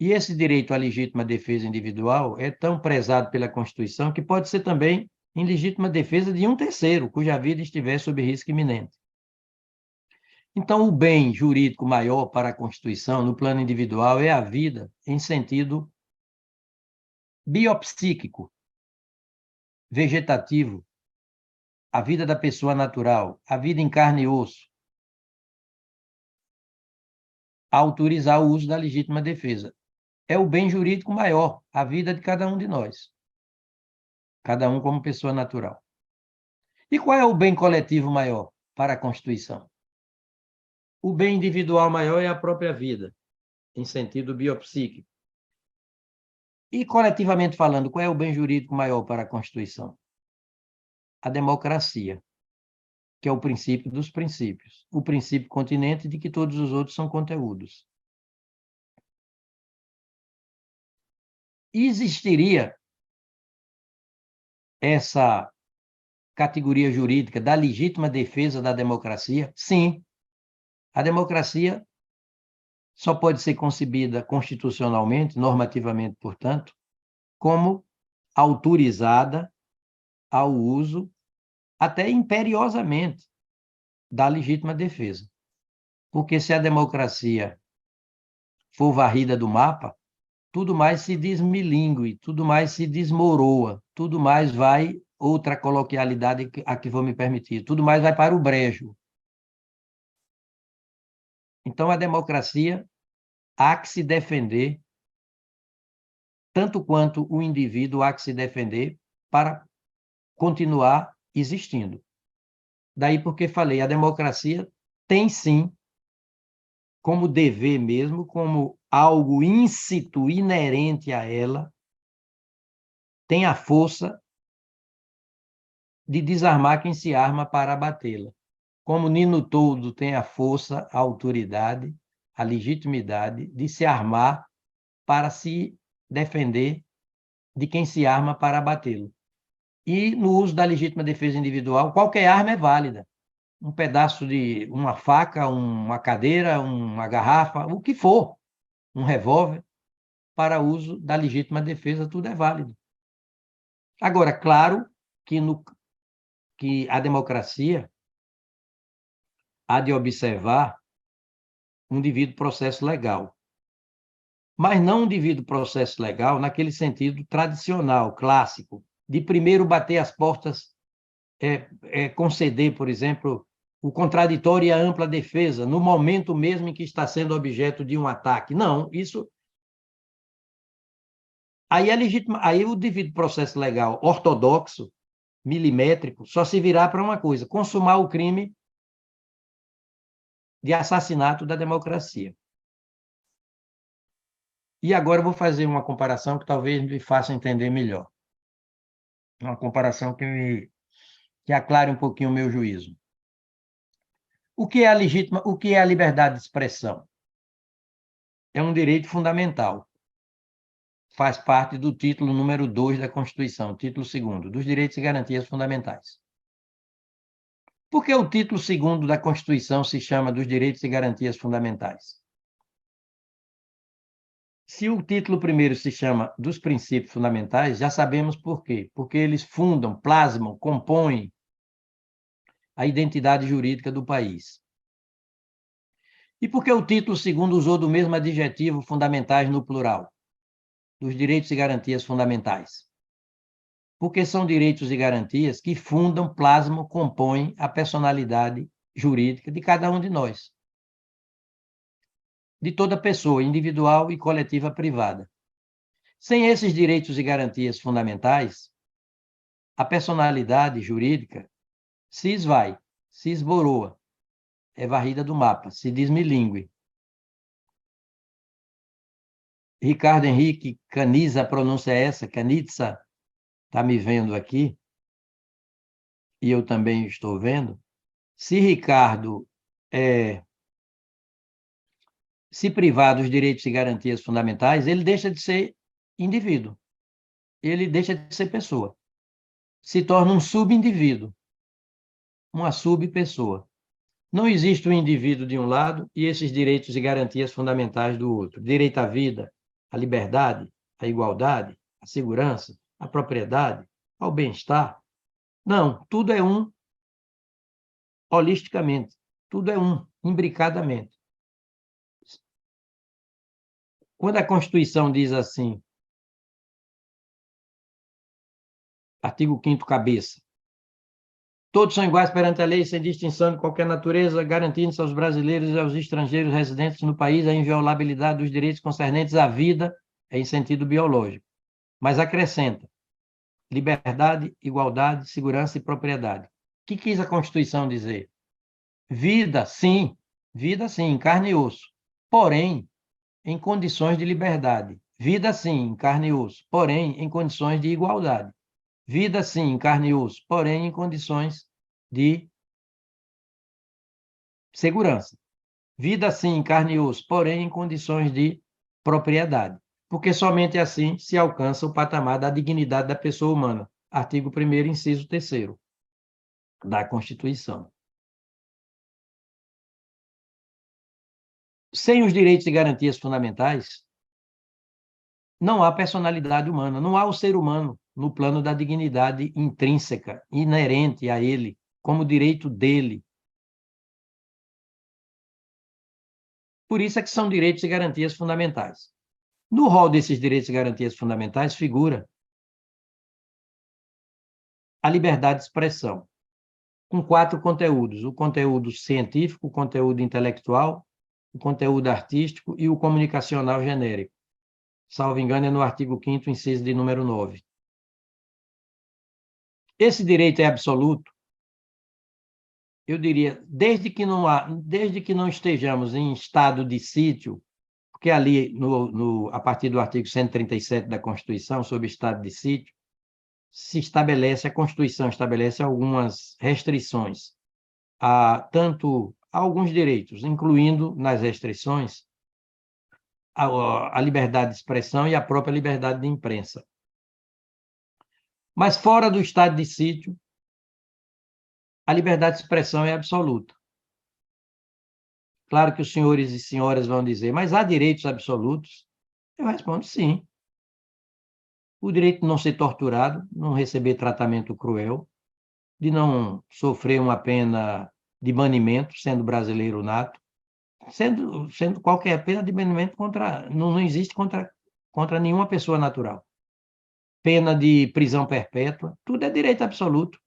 E esse direito à legítima defesa individual é tão prezado pela Constituição que pode ser também em legítima defesa de um terceiro, cuja vida estiver sob risco iminente. Então, o bem jurídico maior para a Constituição, no plano individual, é a vida em sentido biopsíquico, vegetativo, a vida da pessoa natural, a vida em carne e osso, a autorizar o uso da legítima defesa. É o bem jurídico maior, a vida de cada um de nós, cada um como pessoa natural. E qual é o bem coletivo maior para a Constituição? O bem individual maior é a própria vida, em sentido biopsíquico. E, coletivamente falando, qual é o bem jurídico maior para a Constituição? A democracia, que é o princípio dos princípios, o princípio continente de que todos os outros são conteúdos. Existiria essa categoria jurídica da legítima defesa da democracia? Sim. A democracia só pode ser concebida constitucionalmente, normativamente, portanto, como autorizada ao uso, até imperiosamente, da legítima defesa. Porque se a democracia for varrida do mapa, tudo mais se desmilingue, tudo mais se desmoroa, tudo mais vai, outra coloquialidade a que vou me permitir, tudo mais vai para o brejo. Então, a democracia há que se defender, tanto quanto o indivíduo há que se defender para continuar existindo. Daí porque falei, a democracia tem sim, como dever mesmo, como algo íncito, inerente a ela, tem a força de desarmar quem se arma para abatê-la. Como Nino Toldo tem a força, a autoridade, a legitimidade de se armar para se defender de quem se arma para abatê-lo. E no uso da legítima defesa individual, qualquer arma é válida. Um pedaço de uma faca, uma cadeira, uma garrafa, o que for, um revólver, para uso da legítima defesa, tudo é válido. Agora, claro que a democracia há de observar um devido processo legal, mas não um devido processo legal naquele sentido tradicional, clássico, de primeiro bater as portas, conceder, por exemplo, o contraditório e a ampla defesa, no momento mesmo em que está sendo objeto de um ataque. Não, isso... Aí, aí o devido processo legal ortodoxo, milimétrico, só se virá para uma coisa, consumar o crime de assassinato da democracia. E agora eu vou fazer uma comparação que talvez me faça entender melhor. Uma comparação que aclare um pouquinho o meu juízo. O que é a legítima, o que é a liberdade de expressão? É um direito fundamental. Faz parte do título número 2 da Constituição, título 2º, dos direitos e garantias fundamentais. Por que o título 2º da Constituição se chama dos direitos e garantias fundamentais? Se o título 1º se chama dos princípios fundamentais, já sabemos por quê. Porque eles fundam, plasmam, compõem a identidade jurídica do país. E por que o título 2º usou do mesmo adjetivo fundamentais no plural? Dos direitos e garantias fundamentais. Porque são direitos e garantias que fundam, plasmam, compõem a personalidade jurídica de cada um de nós. de toda pessoa, individual e coletiva privada. Sem esses direitos e garantias fundamentais, a personalidade jurídica se esvai, se esboroa, é varrida do mapa, se desmilingue. Ricardo Henrique Caniza, a pronúncia é essa, Canitza, está me vendo aqui, e eu também estou vendo. Se Ricardo se privar dos direitos e garantias fundamentais, ele deixa de ser indivíduo, ele deixa de ser pessoa, se torna um subindivíduo, uma subpessoa. Não existe um indivíduo de um lado e esses direitos e garantias fundamentais do outro. Direito à vida, à liberdade, à igualdade, à segurança, à propriedade, ao bem-estar. Não, tudo é um holisticamente, tudo é um, imbricadamente. Quando a Constituição diz assim, artigo 5º cabeça, todos são iguais perante a lei, sem distinção de qualquer natureza, garantindo-se aos brasileiros e aos estrangeiros residentes no país a inviolabilidade dos direitos concernentes à vida em sentido biológico. Mas acrescenta liberdade, igualdade, segurança e propriedade. O que quis a Constituição dizer? Vida, sim, em carne e osso, porém, em condições de liberdade. Vida, sim, em carne e osso, porém, em condições de igualdade. Vida, sim, em carne e osso, porém, em condições de segurança. Vida, sim, em carne e osso, porém, em condições de propriedade. Porque somente assim se alcança o patamar da dignidade da pessoa humana. Artigo 1º, inciso 3º da Constituição. Sem os direitos e garantias fundamentais, não há personalidade humana, não há o ser humano no plano da dignidade intrínseca, inerente a ele, como direito dele. Por isso é que são direitos e garantias fundamentais. No rol desses direitos e garantias fundamentais figura a liberdade de expressão, com 4 conteúdos: o conteúdo científico, o conteúdo intelectual, o conteúdo artístico e o comunicacional genérico. Salvo engano, é no artigo 5º, inciso de número 9. Esse direito é absoluto, eu diria, desde que não estejamos em estado de sítio, porque ali, a partir do artigo 137 da Constituição, sobre estado de sítio, a Constituição estabelece algumas restrições tanto a alguns direitos, incluindo nas restrições a liberdade de expressão e a própria liberdade de imprensa. Mas fora do estado de sítio, a liberdade de expressão é absoluta. Claro que os senhores e senhoras vão dizer, mas há direitos absolutos? Eu respondo sim. O direito de não ser torturado, não receber tratamento cruel, de não sofrer uma pena de banimento, sendo brasileiro nato, sendo qualquer pena de banimento não existe contra nenhuma pessoa natural. Pena de prisão perpétua, tudo é direito absoluto.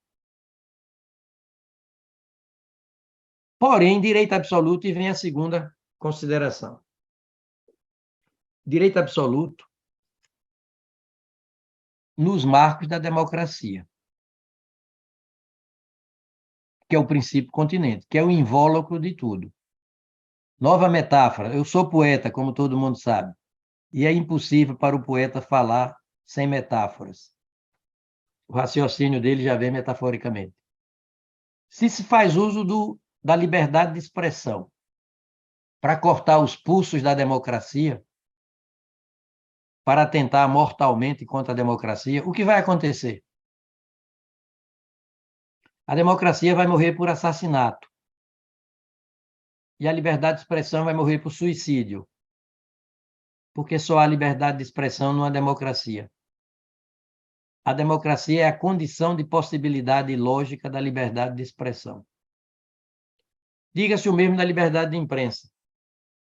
Porém, direito absoluto, e vem a segunda consideração. Direito absoluto nos marcos da democracia, que é o princípio continente, que é o invólucro de tudo. Nova metáfora, eu sou poeta, como todo mundo sabe, e é impossível para o poeta falar sem metáforas. O raciocínio dele já vem metaforicamente. Se faz uso da liberdade de expressão para cortar os pulsos da democracia, para atentar mortalmente contra a democracia, o que vai acontecer? A democracia vai morrer por assassinato. E a liberdade de expressão vai morrer por suicídio. Porque só há liberdade de expressão numa democracia. A democracia é a condição de possibilidade lógica da liberdade de expressão. Diga-se o mesmo da liberdade de imprensa.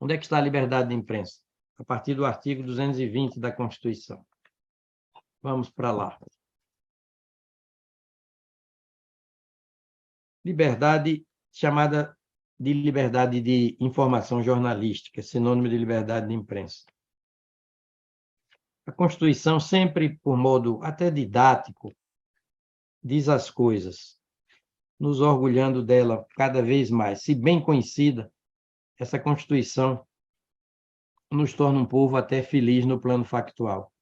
Onde é que está a liberdade de imprensa? A partir do artigo 220 da Constituição. Vamos para lá. Liberdade chamada de liberdade de informação jornalística, sinônimo de liberdade de imprensa. A Constituição, sempre por modo até didático, diz as coisas, nos orgulhando dela cada vez mais. Se bem conhecida, essa Constituição nos torna um povo até feliz no plano factual.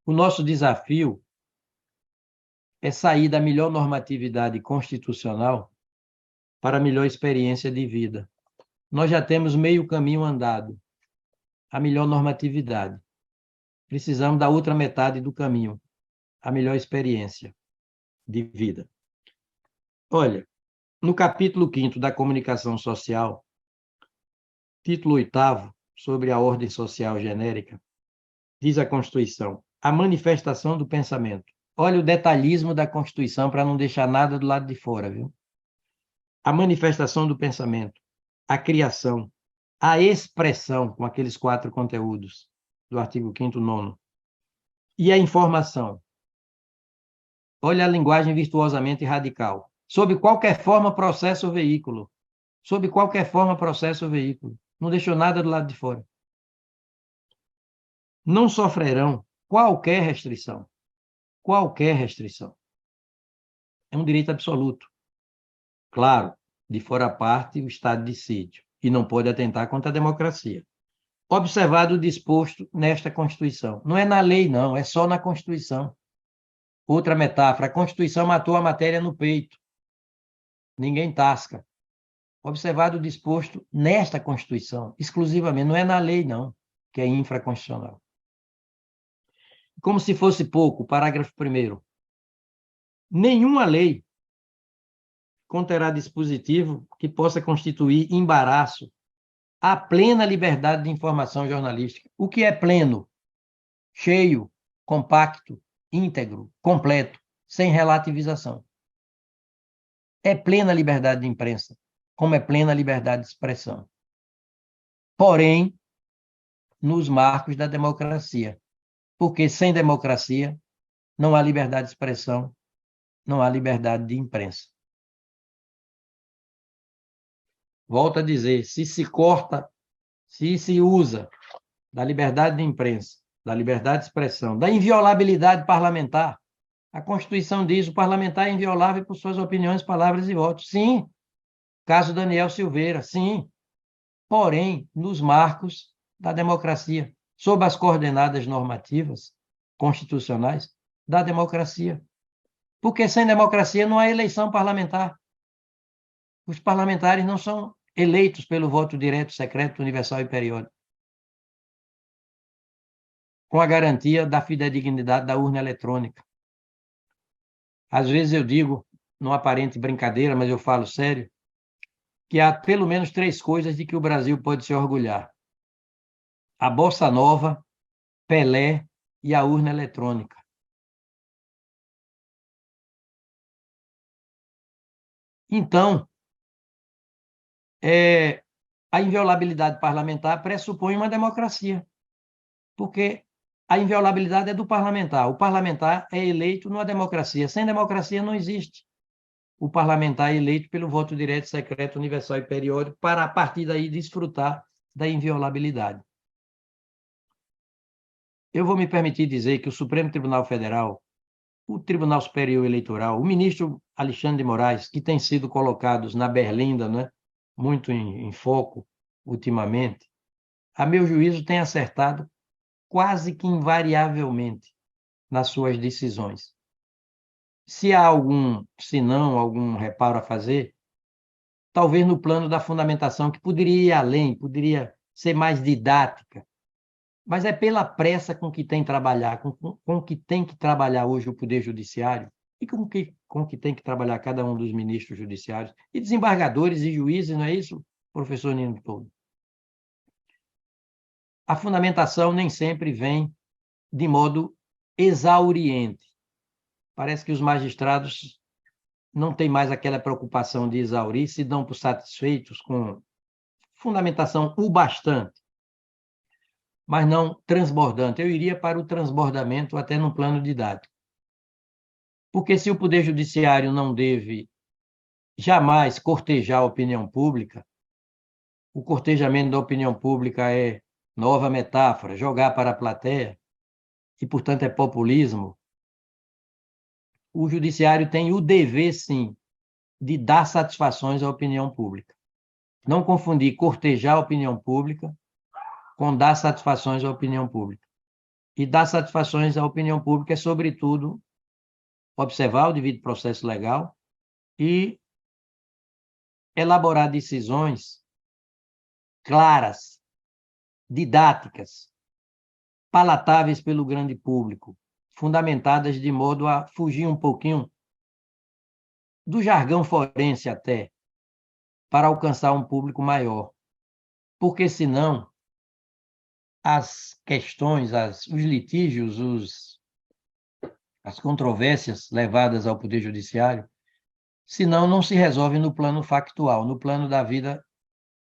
O nosso desafio é sair da melhor normatividade constitucional para a melhor experiência de vida. Nós já temos meio caminho andado, a melhor normatividade. Precisamos da outra metade do caminho, a melhor experiência de vida. Olha, no capítulo 5º da Comunicação Social, título 8º, sobre a ordem social genérica, diz a Constituição, a manifestação do pensamento. Olha o detalhismo da Constituição para não deixar nada do lado de fora, viu? A manifestação do pensamento, a criação, a expressão, com aqueles 4 conteúdos do artigo 5º, 9º, e a informação. Olha a linguagem virtuosamente radical. Sob qualquer forma, processa o veículo. Sob qualquer forma, processa o veículo. Não deixou nada do lado de fora. Não sofrerão qualquer restrição. Qualquer restrição. É um direito absoluto. Claro, de fora a parte, o estado de sítio. E não pode atentar contra a democracia. Observado o disposto nesta Constituição. Não é na lei, não. É só na Constituição. Outra metáfora. A Constituição matou a matéria no peito. Ninguém tasca. Observado o disposto nesta Constituição, exclusivamente. Não é na lei, não, que é infraconstitucional. Como se fosse pouco, parágrafo 1º. Nenhuma lei conterá dispositivo que possa constituir embaraço à plena liberdade de informação jornalística. O que é pleno? Cheio, compacto, íntegro, completo, sem relativização. É plena liberdade de imprensa, como é plena liberdade de expressão. Porém, nos marcos da democracia. Porque sem democracia não há liberdade de expressão, não há liberdade de imprensa. Volto a dizer, se se usa da liberdade de imprensa, da liberdade de expressão, da inviolabilidade parlamentar, a Constituição diz que o parlamentar é inviolável por suas opiniões, palavras e votos. Sim, caso Daniel Silveira, sim. Porém, nos marcos da democracia, sob as coordenadas normativas constitucionais da democracia. Porque sem democracia não há eleição parlamentar. Os parlamentares não são eleitos pelo voto direto, secreto, universal e periódico, com a garantia da fidedignidade da urna eletrônica. Às vezes eu digo, numa aparente brincadeira, mas eu falo sério, que há pelo menos 3 coisas de que o Brasil pode se orgulhar: a Bossa Nova, Pelé e a urna eletrônica. Então, a inviolabilidade parlamentar pressupõe uma democracia, porque a inviolabilidade é do parlamentar. O parlamentar é eleito numa democracia. Sem democracia não existe. O parlamentar é eleito pelo voto direto, secreto, universal e periódico, para, a partir daí, desfrutar da inviolabilidade. Eu vou me permitir dizer que o Supremo Tribunal Federal, o Tribunal Superior Eleitoral, o ministro Alexandre de Moraes, que tem sido colocados na berlinda, né, muito em foco ultimamente, a meu juízo, tem acertado quase que invariavelmente nas suas decisões. Se há algum reparo a fazer, talvez no plano da fundamentação, que poderia ir além, poderia ser mais didática, mas é pela pressa com que tem que tem que trabalhar hoje o Poder Judiciário e com que tem que trabalhar cada um dos ministros judiciários e desembargadores e juízes, não é isso, professor Nino Toldo? A fundamentação nem sempre vem de modo exauriente. Parece que os magistrados não têm mais aquela preocupação de exaurir, se dão por satisfeitos com fundamentação o bastante, mas não transbordante. Eu iria para o transbordamento até no plano didático. Porque se o Poder Judiciário não deve jamais cortejar a opinião pública, o cortejamento da opinião pública é nova metáfora, jogar para a plateia, e, portanto, é populismo, o judiciário tem o dever, sim, de dar satisfações à opinião pública. Não confundir cortejar a opinião pública com dar satisfações à opinião pública. E dar satisfações à opinião pública é, sobretudo, observar o devido processo legal e elaborar decisões claras, didáticas, palatáveis pelo grande público, fundamentadas de modo a fugir um pouquinho do jargão forense até, para alcançar um público maior. Porque, senão, as questões, os litígios, as controvérsias levadas ao Poder Judiciário, senão não se resolve no plano factual, no plano da vida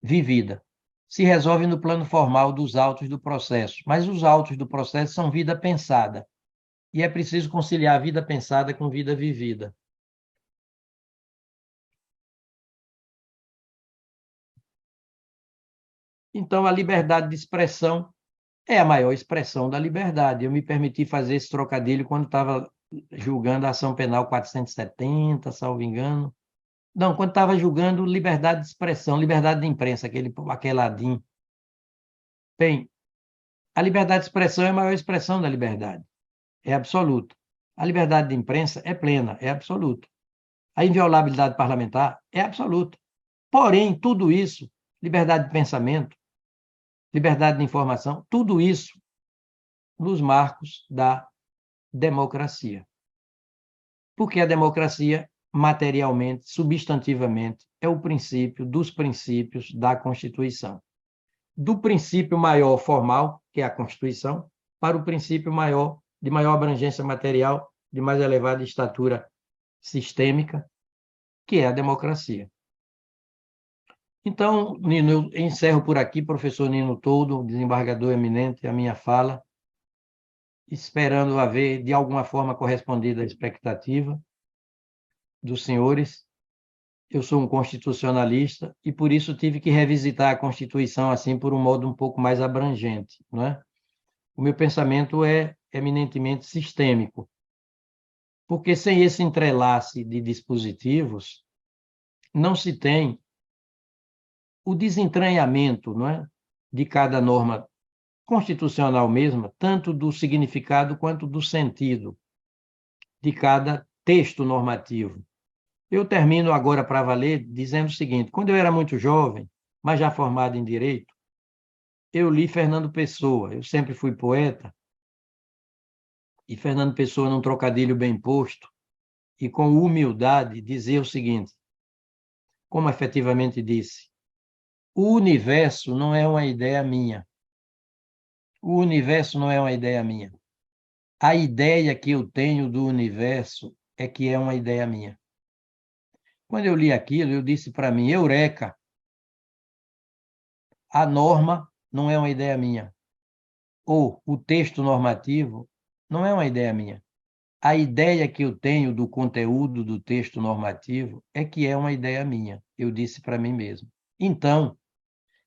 vivida. Se resolve no plano formal dos autos do processo. Mas os autos do processo são vida pensada. E é preciso conciliar a vida pensada com vida vivida. Então, a liberdade de expressão é a maior expressão da liberdade. Eu me permiti fazer esse trocadilho quando estava julgando a ação penal 470, salvo engano. Não, quando estava julgando liberdade de expressão, liberdade de imprensa, aquele ladinho. Bem, a liberdade de expressão é a maior expressão da liberdade. É absoluta. A liberdade de imprensa é plena, é absoluta. A inviolabilidade parlamentar é absoluta. Porém, tudo isso, liberdade de pensamento, liberdade de informação, tudo isso nos marcos da democracia. Porque a democracia, materialmente, substantivamente, é o princípio dos princípios da Constituição. Do princípio maior formal, que é a Constituição, para o princípio maior, de maior abrangência material, de mais elevada estatura sistêmica, que é a democracia. Então, Nino, eu encerro por aqui, professor Nino Toldo, desembargador eminente, a minha fala, esperando haver, de alguma forma, correspondido à expectativa dos senhores. Eu sou um constitucionalista e, por isso, tive que revisitar a Constituição assim por um modo um pouco mais abrangente, não é? O meu pensamento é eminentemente sistêmico, porque sem esse entrelace de dispositivos, não se tem o desentranhamento, não é, de cada norma constitucional mesma, tanto do significado quanto do sentido de cada texto normativo. Eu termino agora para valer dizendo o seguinte: quando eu era muito jovem, mas já formado em direito, eu li Fernando Pessoa. Eu sempre fui poeta, e Fernando Pessoa, num trocadilho bem posto e com humildade, dizia o seguinte, como efetivamente disse: o universo não é uma ideia minha. O universo não é uma ideia minha. A ideia que eu tenho do universo é que é uma ideia minha. Quando eu li aquilo, eu disse para mim: eureka! A norma não é uma ideia minha. Ou o texto normativo não é uma ideia minha. A ideia que eu tenho do conteúdo do texto normativo é que é uma ideia minha. Eu disse para mim mesmo. Então,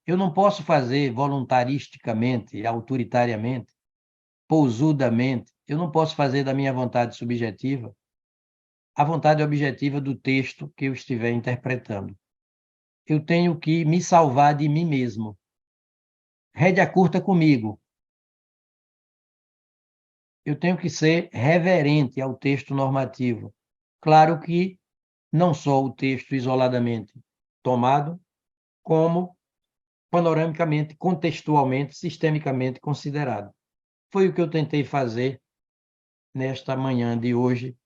eu não posso fazer voluntaristicamente, autoritariamente, pousudamente, eu não posso fazer da minha vontade subjetiva a vontade objetiva do texto que eu estiver interpretando. Eu tenho que me salvar de mim mesmo. Rédea curta comigo. Eu tenho que ser reverente ao texto normativo. Claro que não só o texto isoladamente tomado, como panoramicamente, contextualmente, sistemicamente considerado. Foi o que eu tentei fazer nesta manhã de hoje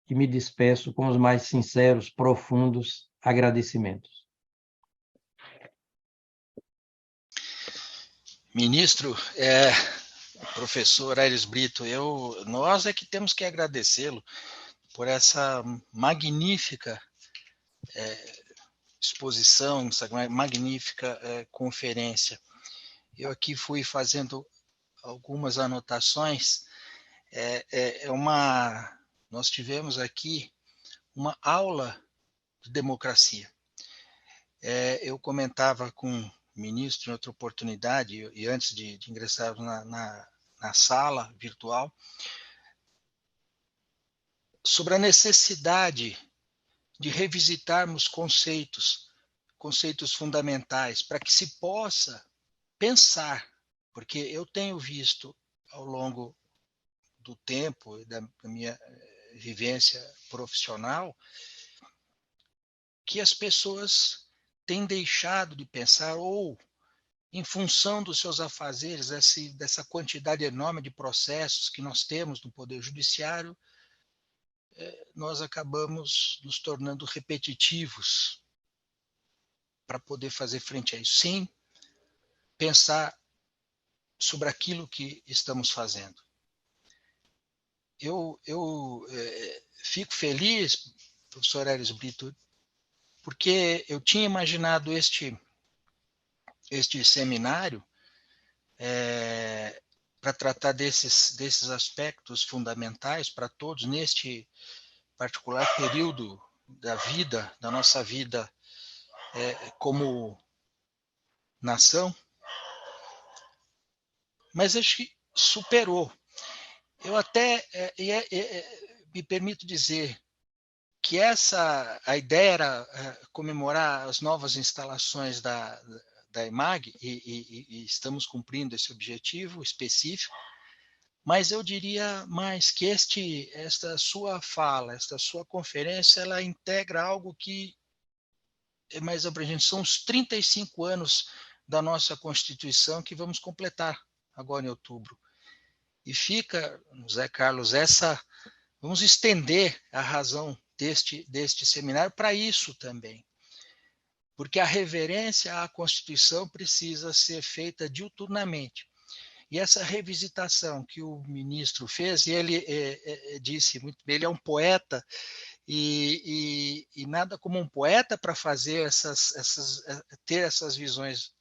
e me despeço com os mais sinceros, profundos agradecimentos. Ministro, professor Aires Brito, nós é que temos que agradecê-lo por essa magnífica exposição, essa magnífica conferência. Eu aqui fui fazendo algumas anotações. Nós tivemos aqui uma aula de democracia. Eu comentava com ministro em outra oportunidade, e antes de ingressar na sala virtual, sobre a necessidade de revisitarmos conceitos fundamentais, para que se possa pensar, porque eu tenho visto ao longo do tempo, da minha vivência profissional, que as pessoas têm deixado de pensar, ou em função dos seus afazeres, dessa quantidade enorme de processos que nós temos no Poder Judiciário, nós acabamos nos tornando repetitivos para poder fazer frente a isso, sem pensar sobre aquilo que estamos fazendo. Eu fico feliz, professor Aires Brito, porque eu tinha imaginado este seminário para tratar desses aspectos fundamentais para todos, neste particular período da nossa vida como nação, mas acho que superou. Eu até me permito dizer que a ideia era comemorar as novas instalações da EMAG, e estamos cumprindo esse objetivo específico, mas eu diria mais que esta sua fala, esta sua conferência, ela integra algo que é mais abrangente. São os 35 anos da nossa Constituição que vamos completar agora em outubro. E fica, Zé Carlos, vamos estender a razão deste seminário para isso também. Porque a reverência à Constituição precisa ser feita diuturnamente. E essa revisitação que o ministro fez, e ele disse muito bem, ele é um poeta, e nada como um poeta para fazer ter essas visões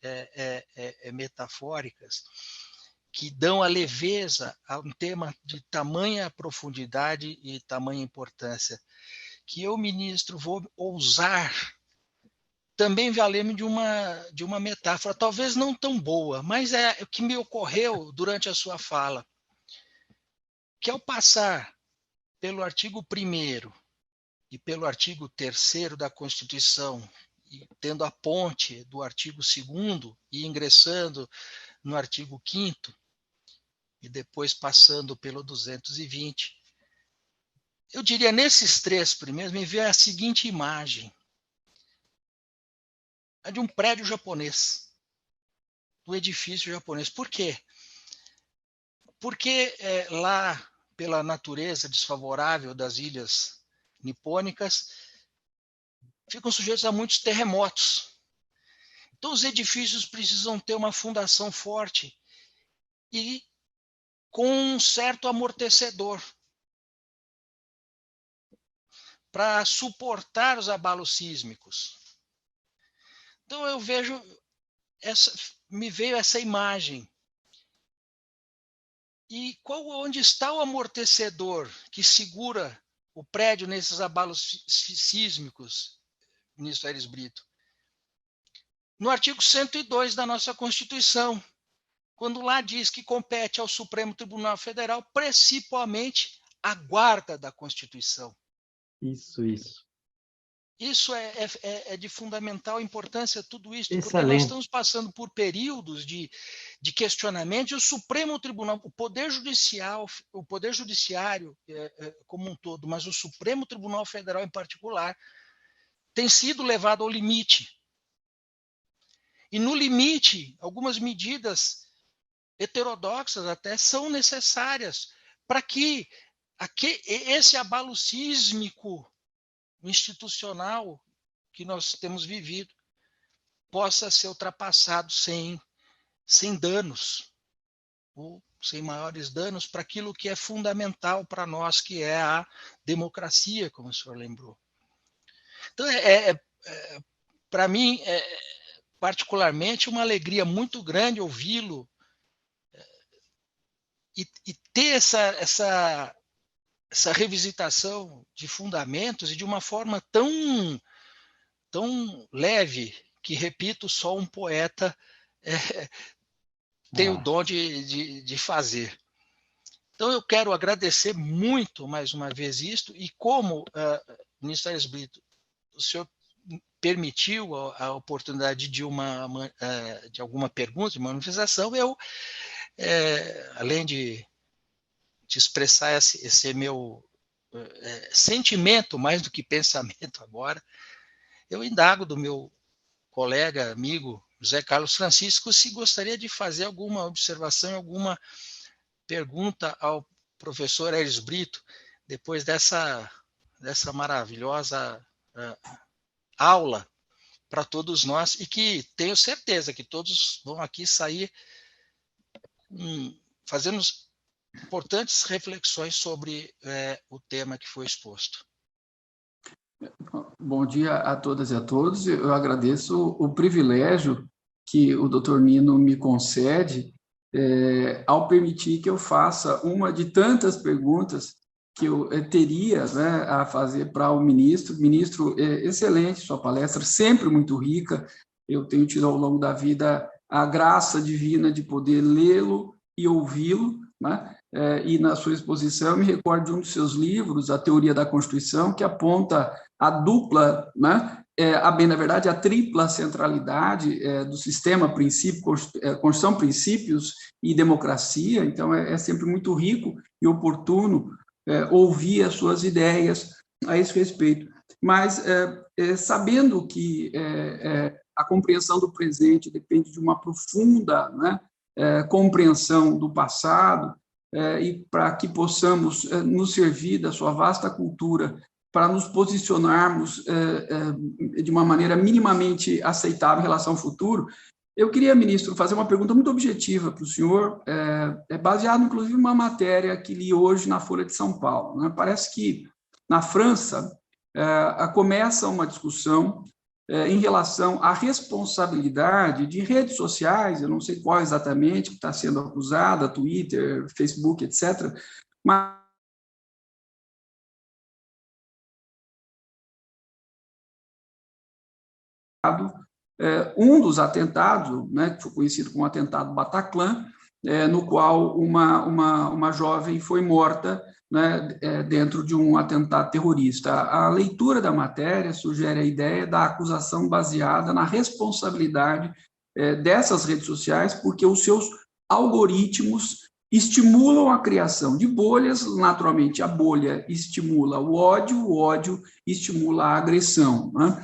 metafóricas, que dão a leveza a um tema de tamanha profundidade e tamanha importância, que eu, ministro, vou ousar também valer-me de uma metáfora, talvez não tão boa, mas é o que me ocorreu durante a sua fala, que ao passar pelo artigo 1º e pelo artigo 3º da Constituição, e tendo a ponte do artigo 2º e ingressando no artigo 5º, e depois passando pelo 220, eu diria, nesses 3 primeiros, me veio a seguinte imagem: a de um prédio japonês, do edifício japonês. Por quê? Porque lá, pela natureza desfavorável das ilhas nipônicas, ficam sujeitos a muitos terremotos. Então, os edifícios precisam ter uma fundação forte e com um certo amortecedor para suportar os abalos sísmicos. Então, eu vejo, me veio essa imagem. E onde está o amortecedor que segura o prédio nesses abalos sísmicos, ministro Aires Brito? No artigo 102 da nossa Constituição, quando lá diz que compete ao Supremo Tribunal Federal principalmente a guarda da Constituição. Isso. Isso é de fundamental importância, tudo isso, Excelente. Porque nós estamos passando por períodos de questionamento, e o Supremo Tribunal, o Poder Judiciário como um todo, mas o Supremo Tribunal Federal em particular, tem sido levado ao limite. E no limite, algumas medidas heterodoxas até são necessárias para que esse abalo sísmico institucional que nós temos vivido possa ser ultrapassado sem danos, ou sem maiores danos, para aquilo que é fundamental para nós, que é a democracia, como o senhor lembrou. Então, para mim, particularmente, uma alegria muito grande ouvi-lo e ter essa revisitação de fundamentos, e de uma forma tão leve, que, repito, só um poeta tem o dom de fazer. Então, eu quero agradecer muito, mais uma vez, isto, e como, ministro Aires Brito, o senhor permitiu a oportunidade de alguma pergunta, de manifestação, eu, além de expressar esse meu sentimento, mais do que pensamento agora, eu indago do meu colega, amigo, José Carlos Francisco, se gostaria de fazer alguma observação, alguma pergunta ao professor Aires Brito, depois dessa maravilhosa aula para todos nós, e que tenho certeza que todos vão aqui sair fazendo importantes reflexões sobre o tema que foi exposto. Bom dia a todas e a todos. Eu agradeço o privilégio que o Dr. Nino me concede ao permitir que eu faça uma de tantas perguntas que eu teria, né, a fazer para o ministro. Ministro, excelente sua palestra, sempre muito rica. Eu tenho tido ao longo da vida a graça divina de poder lê-lo e ouvi-lo, né? E na sua exposição eu me recordo de um dos seus livros, A Teoria da Constituição, que aponta a dupla, né? Na verdade, a tripla centralidade do sistema, Constituição, princípios e democracia. Então, é sempre muito rico e oportuno ouvir as suas ideias a esse respeito. Mas, sabendo que a compreensão do presente depende de uma profunda, né, compreensão do passado, e para que possamos nos servir da sua vasta cultura para nos posicionarmos de uma maneira minimamente aceitável em relação ao futuro, eu queria, ministro, fazer uma pergunta muito objetiva para o senhor, baseado, inclusive, em uma matéria que li hoje na Folha de São Paulo, né? Parece que, na França, começa uma discussão em relação à responsabilidade de redes sociais, eu não sei qual exatamente que está sendo acusada, Twitter, Facebook, etc., mas um dos atentados, né, que foi conhecido como atentado Bataclan, no qual uma jovem foi morta, né, dentro de um atentado terrorista. A leitura da matéria sugere a ideia da acusação baseada na responsabilidade dessas redes sociais, porque os seus algoritmos estimulam a criação de bolhas, naturalmente a bolha estimula o ódio estimula a agressão, né?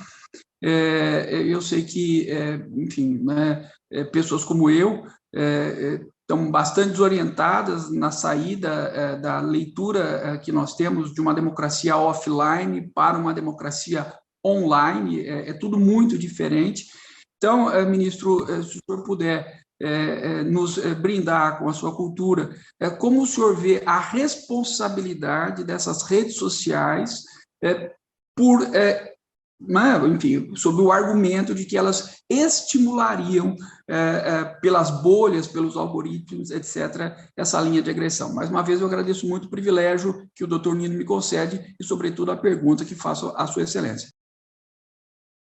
Eu sei que, enfim, né, pessoas como eu estão bastante desorientadas na saída da leitura que nós temos de uma democracia offline para uma democracia online, é tudo muito diferente. Então, ministro, se o senhor puder nos brindar com a sua cultura, como o senhor vê a responsabilidade dessas redes sociais por enfim, sob o argumento de que elas estimulariam, pelas bolhas, pelos algoritmos, etc., essa linha de agressão. Mais uma vez, eu agradeço muito o privilégio que o doutor Nino me concede e, sobretudo, a pergunta que faço à sua excelência.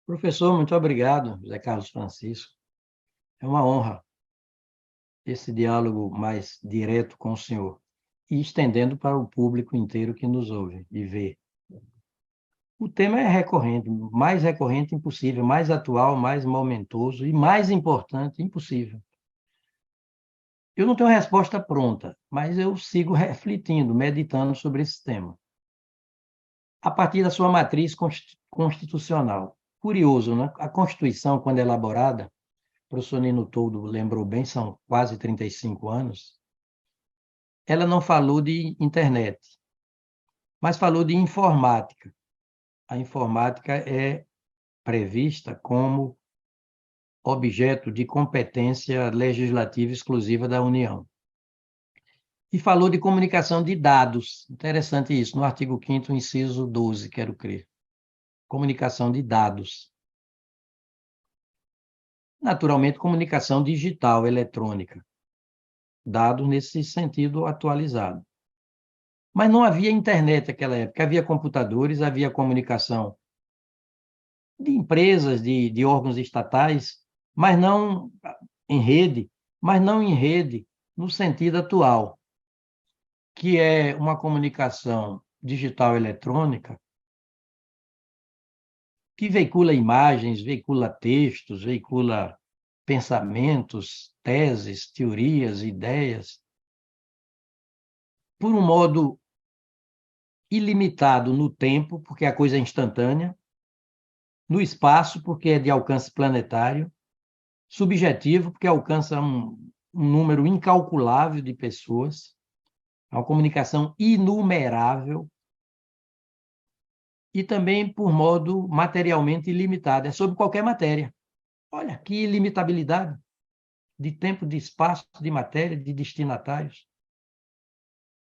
Professor, muito obrigado, José Carlos Francisco. É uma honra esse diálogo mais direto com o senhor e estendendo para o público inteiro que nos ouve e vê. O tema é recorrente, mais recorrente impossível, mais atual, mais momentoso e mais importante impossível. Eu não tenho resposta pronta, mas eu sigo refletindo, meditando sobre esse tema. A partir da sua matriz constitucional. Curioso, né? A Constituição, quando elaborada, o professor Nino Toldo lembrou bem, são quase 35 anos, ela não falou de internet, mas falou de informática. A informática é prevista como objeto de competência legislativa exclusiva da União. E falou de comunicação de dados. Interessante isso, no artigo 5º, inciso 12, quero crer. Comunicação de dados. Naturalmente, comunicação digital, eletrônica. Dados nesse sentido atualizado. Mas não havia internet naquela época. Havia computadores, havia comunicação de empresas, de órgãos estatais, mas não em rede, no sentido atual, que é uma comunicação digital eletrônica que veicula imagens, veicula textos, veicula pensamentos, teses, teorias, ideias, por um modo ilimitado no tempo, porque a coisa é instantânea, no espaço, porque é de alcance planetário, subjetivo, porque alcança um número incalculável de pessoas, é uma comunicação inumerável, e também por modo materialmente ilimitado, é sobre qualquer matéria. Olha, que ilimitabilidade de tempo, de espaço, de matéria, de destinatários.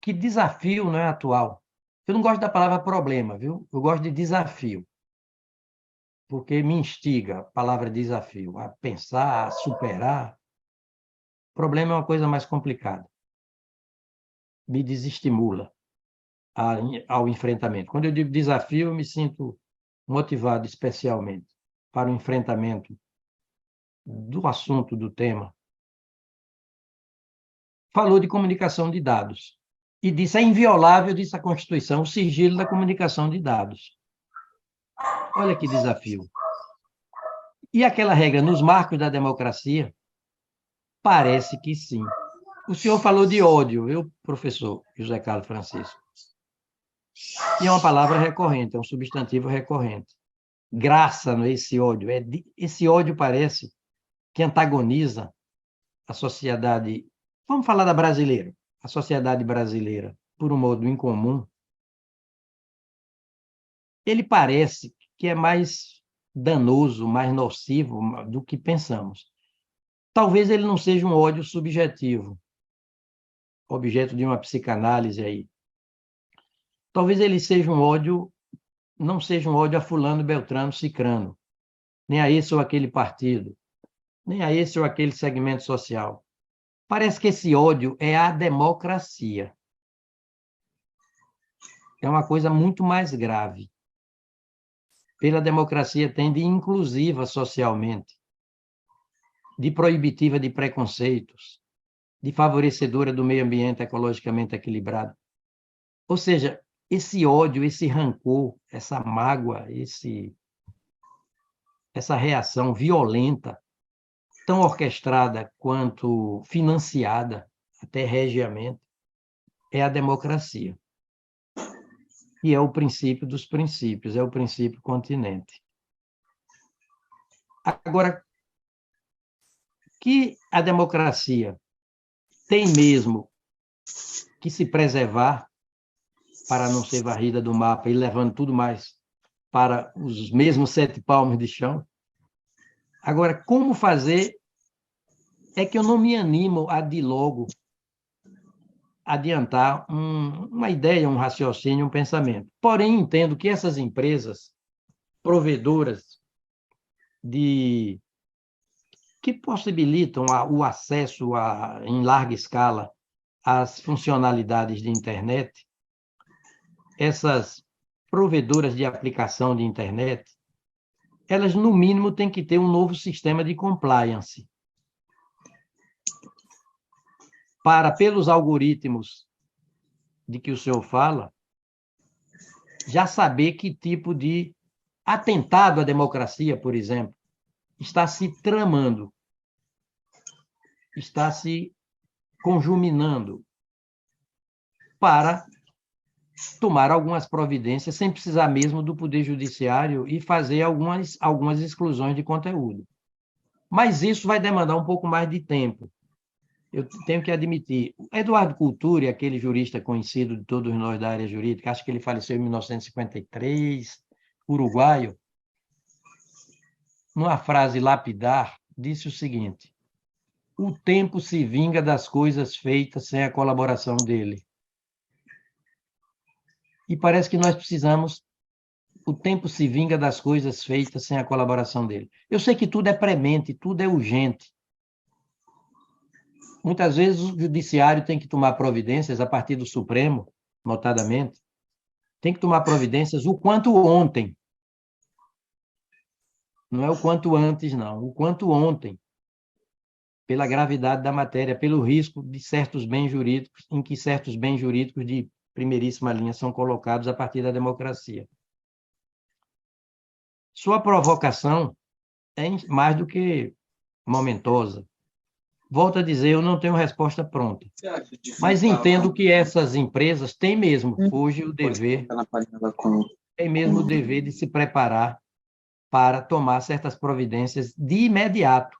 Que desafio não é atual. Eu não gosto da palavra problema, viu? Eu gosto de desafio, porque me instiga a palavra desafio, a pensar, a superar. Problema é uma coisa mais complicada. Me desestimula ao enfrentamento. Quando eu digo desafio, eu me sinto motivado especialmente para o enfrentamento do assunto, do tema. Falou de comunicação de dados e disse, é inviolável, disse a Constituição, o sigilo da comunicação de dados. Olha que desafio. E aquela regra nos marcos da democracia? Parece que sim. O senhor falou de ódio, viu, professor José Carlos Francisco? E é uma palavra recorrente, é um substantivo recorrente. Graça nesse ódio. Esse ódio parece que antagoniza a sociedade, vamos falar da brasileira, a sociedade brasileira, por um modo incomum. Ele parece que é mais danoso, mais nocivo do que pensamos. Talvez ele não seja um ódio subjetivo, objeto de uma psicanálise aí. Talvez ele seja um ódio, não seja um ódio a fulano, beltrano, cicrano, nem a esse ou aquele partido, nem a esse ou aquele segmento social. Parece que esse ódio é a democracia. É uma coisa muito mais grave. Pela democracia tem de inclusiva socialmente, de proibitiva de preconceitos, de favorecedora do meio ambiente ecologicamente equilibrado. Ou seja, esse ódio, esse rancor, essa mágoa, essa reação violenta, tão orquestrada quanto financiada, até regiamente, é a democracia. E é o princípio dos princípios, é o princípio continente. Agora, que a democracia tem mesmo que se preservar para não ser varrida do mapa e levando tudo mais para os mesmos 7 palmos de chão. Agora, como fazer é que eu não me animo a de logo adiantar uma ideia, um raciocínio, um pensamento. Porém, entendo que essas empresas provedoras que possibilitam o acesso em larga escala às funcionalidades de internet, essas provedoras de aplicação de internet, elas, no mínimo, têm que ter um novo sistema de compliance para, pelos algoritmos de que o senhor fala, já saber que tipo de atentado à democracia, por exemplo, está se tramando, está se conjuminando para tomar algumas providências sem precisar mesmo do Poder Judiciário e fazer algumas exclusões de conteúdo. Mas isso vai demandar um pouco mais de tempo. Eu tenho que admitir. Eduardo Culturi, aquele jurista conhecido de todos nós da área jurídica, acho que ele faleceu em 1953, uruguaio, numa frase lapidar, disse o seguinte: o tempo se vinga das coisas feitas sem a colaboração dele. E parece que nós precisamos, o tempo se vinga das coisas feitas sem a colaboração dele. Eu sei que tudo é premente, tudo é urgente. Muitas vezes o judiciário tem que tomar providências a partir do Supremo, notadamente, tem que tomar providências o quanto ontem. Não é o quanto antes, não. O quanto ontem, pela gravidade da matéria, pelo risco de certos bens jurídicos, em que certos bens jurídicos de primeiríssima linha são colocados a partir da democracia. Sua provocação é mais do que momentosa. Volto a dizer, eu não tenho resposta pronta. Mas entendo que essas empresas têm mesmo hoje o dever, têm mesmo o dever de se preparar para tomar certas providências de imediato.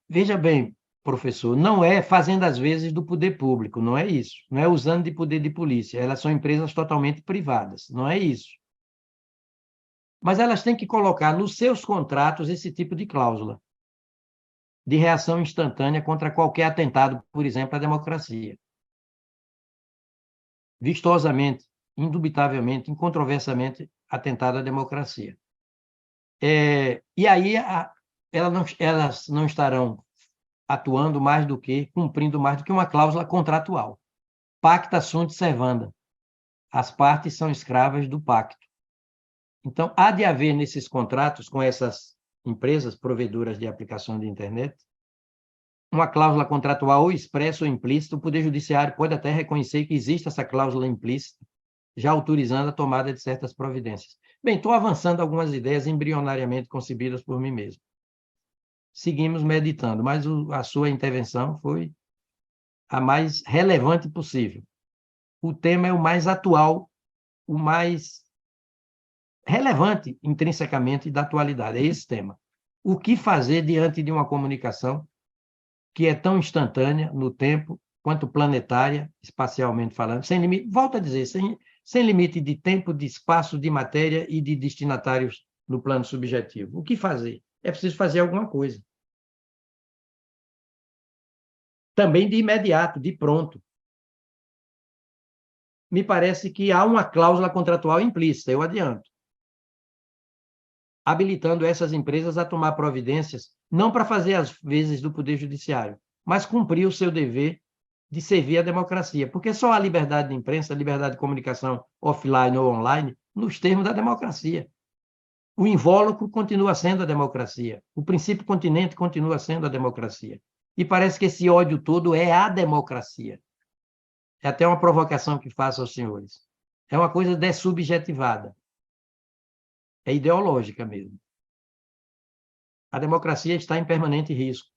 Veja bem, professor, não é fazendo as vezes do poder público, não é isso. Não é usando de poder de polícia. Elas são empresas totalmente privadas, não é isso. Mas elas têm que colocar nos seus contratos esse tipo de cláusula de reação instantânea contra qualquer atentado, por exemplo, à democracia. Vistosamente, indubitavelmente, incontroversiamente, atentado à democracia. E aí elas não estarão atuando mais do que, cumprindo mais do que uma cláusula contratual. Pacta sunt servanda. As partes são escravas do pacto. Então, há de haver nesses contratos com essas empresas provedoras de aplicação de internet uma cláusula contratual ou expressa ou implícita. O Poder Judiciário pode até reconhecer que existe essa cláusula implícita, já autorizando a tomada de certas providências. Bem, estou avançando algumas ideias embrionariamente concebidas por mim mesmo. Seguimos meditando, mas a sua intervenção foi a mais relevante possível. O tema é o mais atual, o mais relevante intrinsecamente da atualidade, é esse tema. O que fazer diante de uma comunicação que é tão instantânea no tempo, quanto planetária, espacialmente falando, sem limite, volto a dizer, sem limite de tempo, de espaço, de matéria e de destinatários no plano subjetivo. O que fazer? É preciso fazer alguma coisa. Também de imediato, de pronto. Me parece que há uma cláusula contratual implícita, eu adianto, habilitando essas empresas a tomar providências, não para fazer as vezes do Poder Judiciário, mas cumprir o seu dever de servir a democracia, porque só há liberdade de imprensa, liberdade de comunicação offline ou online, nos termos da democracia. O invólucro continua sendo a democracia, o princípio continente continua sendo a democracia. E parece que esse ódio todo é a democracia. É até uma provocação que faço aos senhores. É uma coisa dessubjetivada. É ideológica mesmo. A democracia está em permanente risco,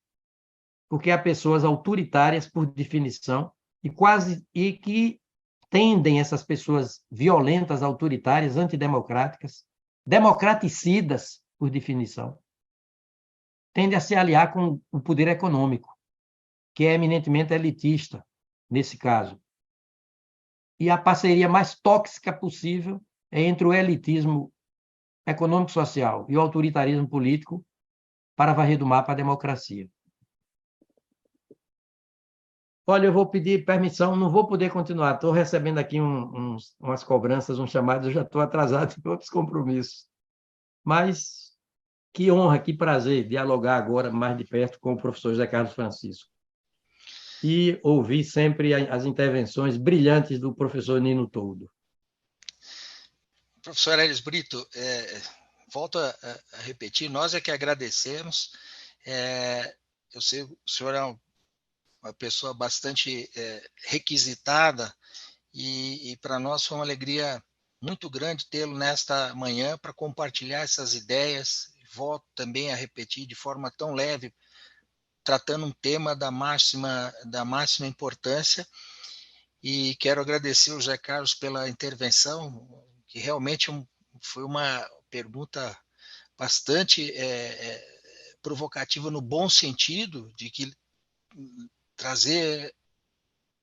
porque há pessoas autoritárias por definição e que tendem, essas pessoas violentas, autoritárias, antidemocráticas, democraticidas por definição, tendem a se aliar com o poder econômico, que é eminentemente elitista nesse caso. E a parceria mais tóxica possível é entre o elitismo econômico-social e o autoritarismo político para varrer do mapa a democracia. Olha, eu vou pedir permissão, não vou poder continuar, estou recebendo aqui umas cobranças, uns chamados, eu já estou atrasado em outros compromissos. Mas que honra, que prazer dialogar agora mais de perto com o professor José Carlos Francisco. E ouvir sempre as intervenções brilhantes do professor Nino Toldo. Professor Aires Brito, volto a repetir, nós é que agradecemos. Eu sei que o senhor é uma pessoa bastante requisitada e para nós foi uma alegria muito grande tê-lo nesta manhã para compartilhar essas ideias. Volto também a repetir de forma tão leve, tratando um tema da máxima importância, e quero agradecer ao José Carlos pela intervenção, que realmente foi uma pergunta bastante provocativa no bom sentido, de que trazer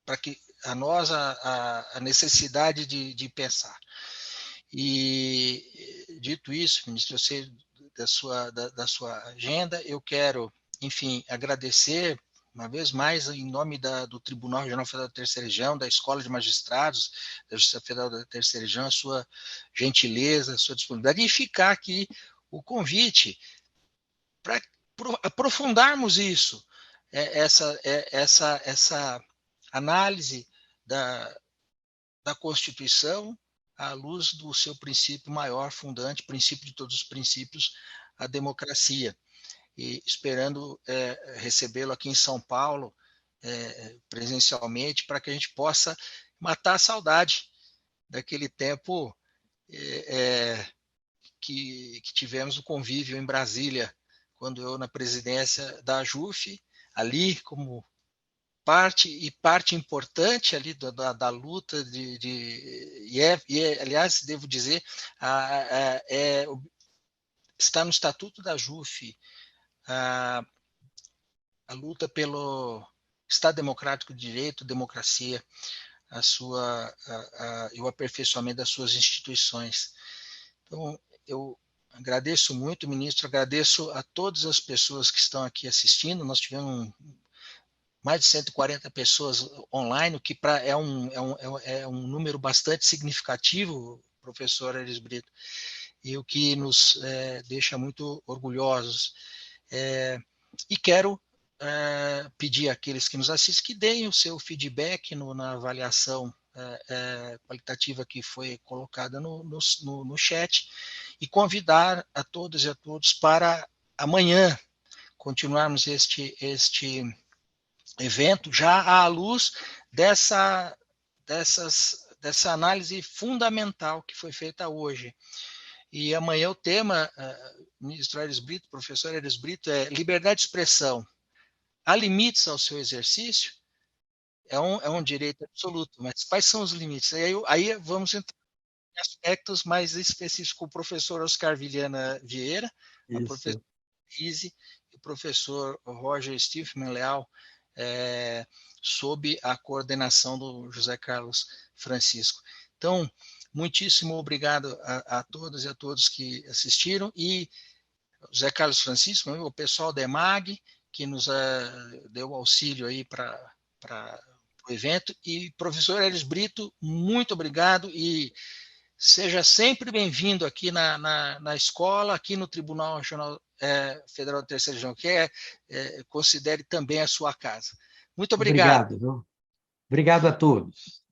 para que a nós a necessidade de pensar. E dito isso, ministro, eu sei da sua agenda, eu quero, enfim, agradecer uma vez mais em nome do Tribunal Regional Federal da Terceira Região, da Escola de Magistrados da Justiça Federal da Terceira Região, a sua gentileza, a sua disponibilidade, e ficar aqui o convite para aprofundarmos isso, essa análise da Constituição, à luz do seu princípio maior, fundante, princípio de todos os princípios, a democracia. E esperando recebê-lo aqui em São Paulo, presencialmente, para que a gente possa matar a saudade daquele tempo que tivemos o convívio em Brasília, quando eu, na presidência da AJUF, ali como parte importante ali da luta aliás, devo dizer, está no Estatuto da AJUF a luta pelo Estado Democrático de Direito, democracia, e o aperfeiçoamento das suas instituições. Então, eu agradeço muito, ministro, agradeço a todas as pessoas que estão aqui assistindo. Nós tivemos mais de 140 pessoas online, o que é um número bastante significativo, professor Aires Brito, e o que nos deixa muito orgulhosos. E quero pedir àqueles que nos assistem que deem o seu feedback na avaliação qualitativa que foi colocada no chat, e convidar a todas e a todos para amanhã continuarmos este evento, já à luz dessa análise fundamental que foi feita hoje. E amanhã o tema, ministro Aires Brito, professor Aires Brito, é liberdade de expressão. Há limites ao seu exercício? É um direito absoluto, mas quais são os limites? Aí vamos entrar em aspectos mais específicos com o professor Oscar Vilhena Vieira, a professora Izzy e o professor Roger Stiefman Leal, sob a coordenação do José Carlos Francisco. Então, muitíssimo obrigado a todas e a todos que assistiram, e José Carlos Francisco, o pessoal da EMAG, que nos deu auxílio aí para o evento, e professor Aires Brito, muito obrigado, e seja sempre bem-vindo aqui na escola, aqui no Tribunal Regional Federal da Terceira Região, que considere também a sua casa. Muito obrigado. Obrigado. Obrigado a todos.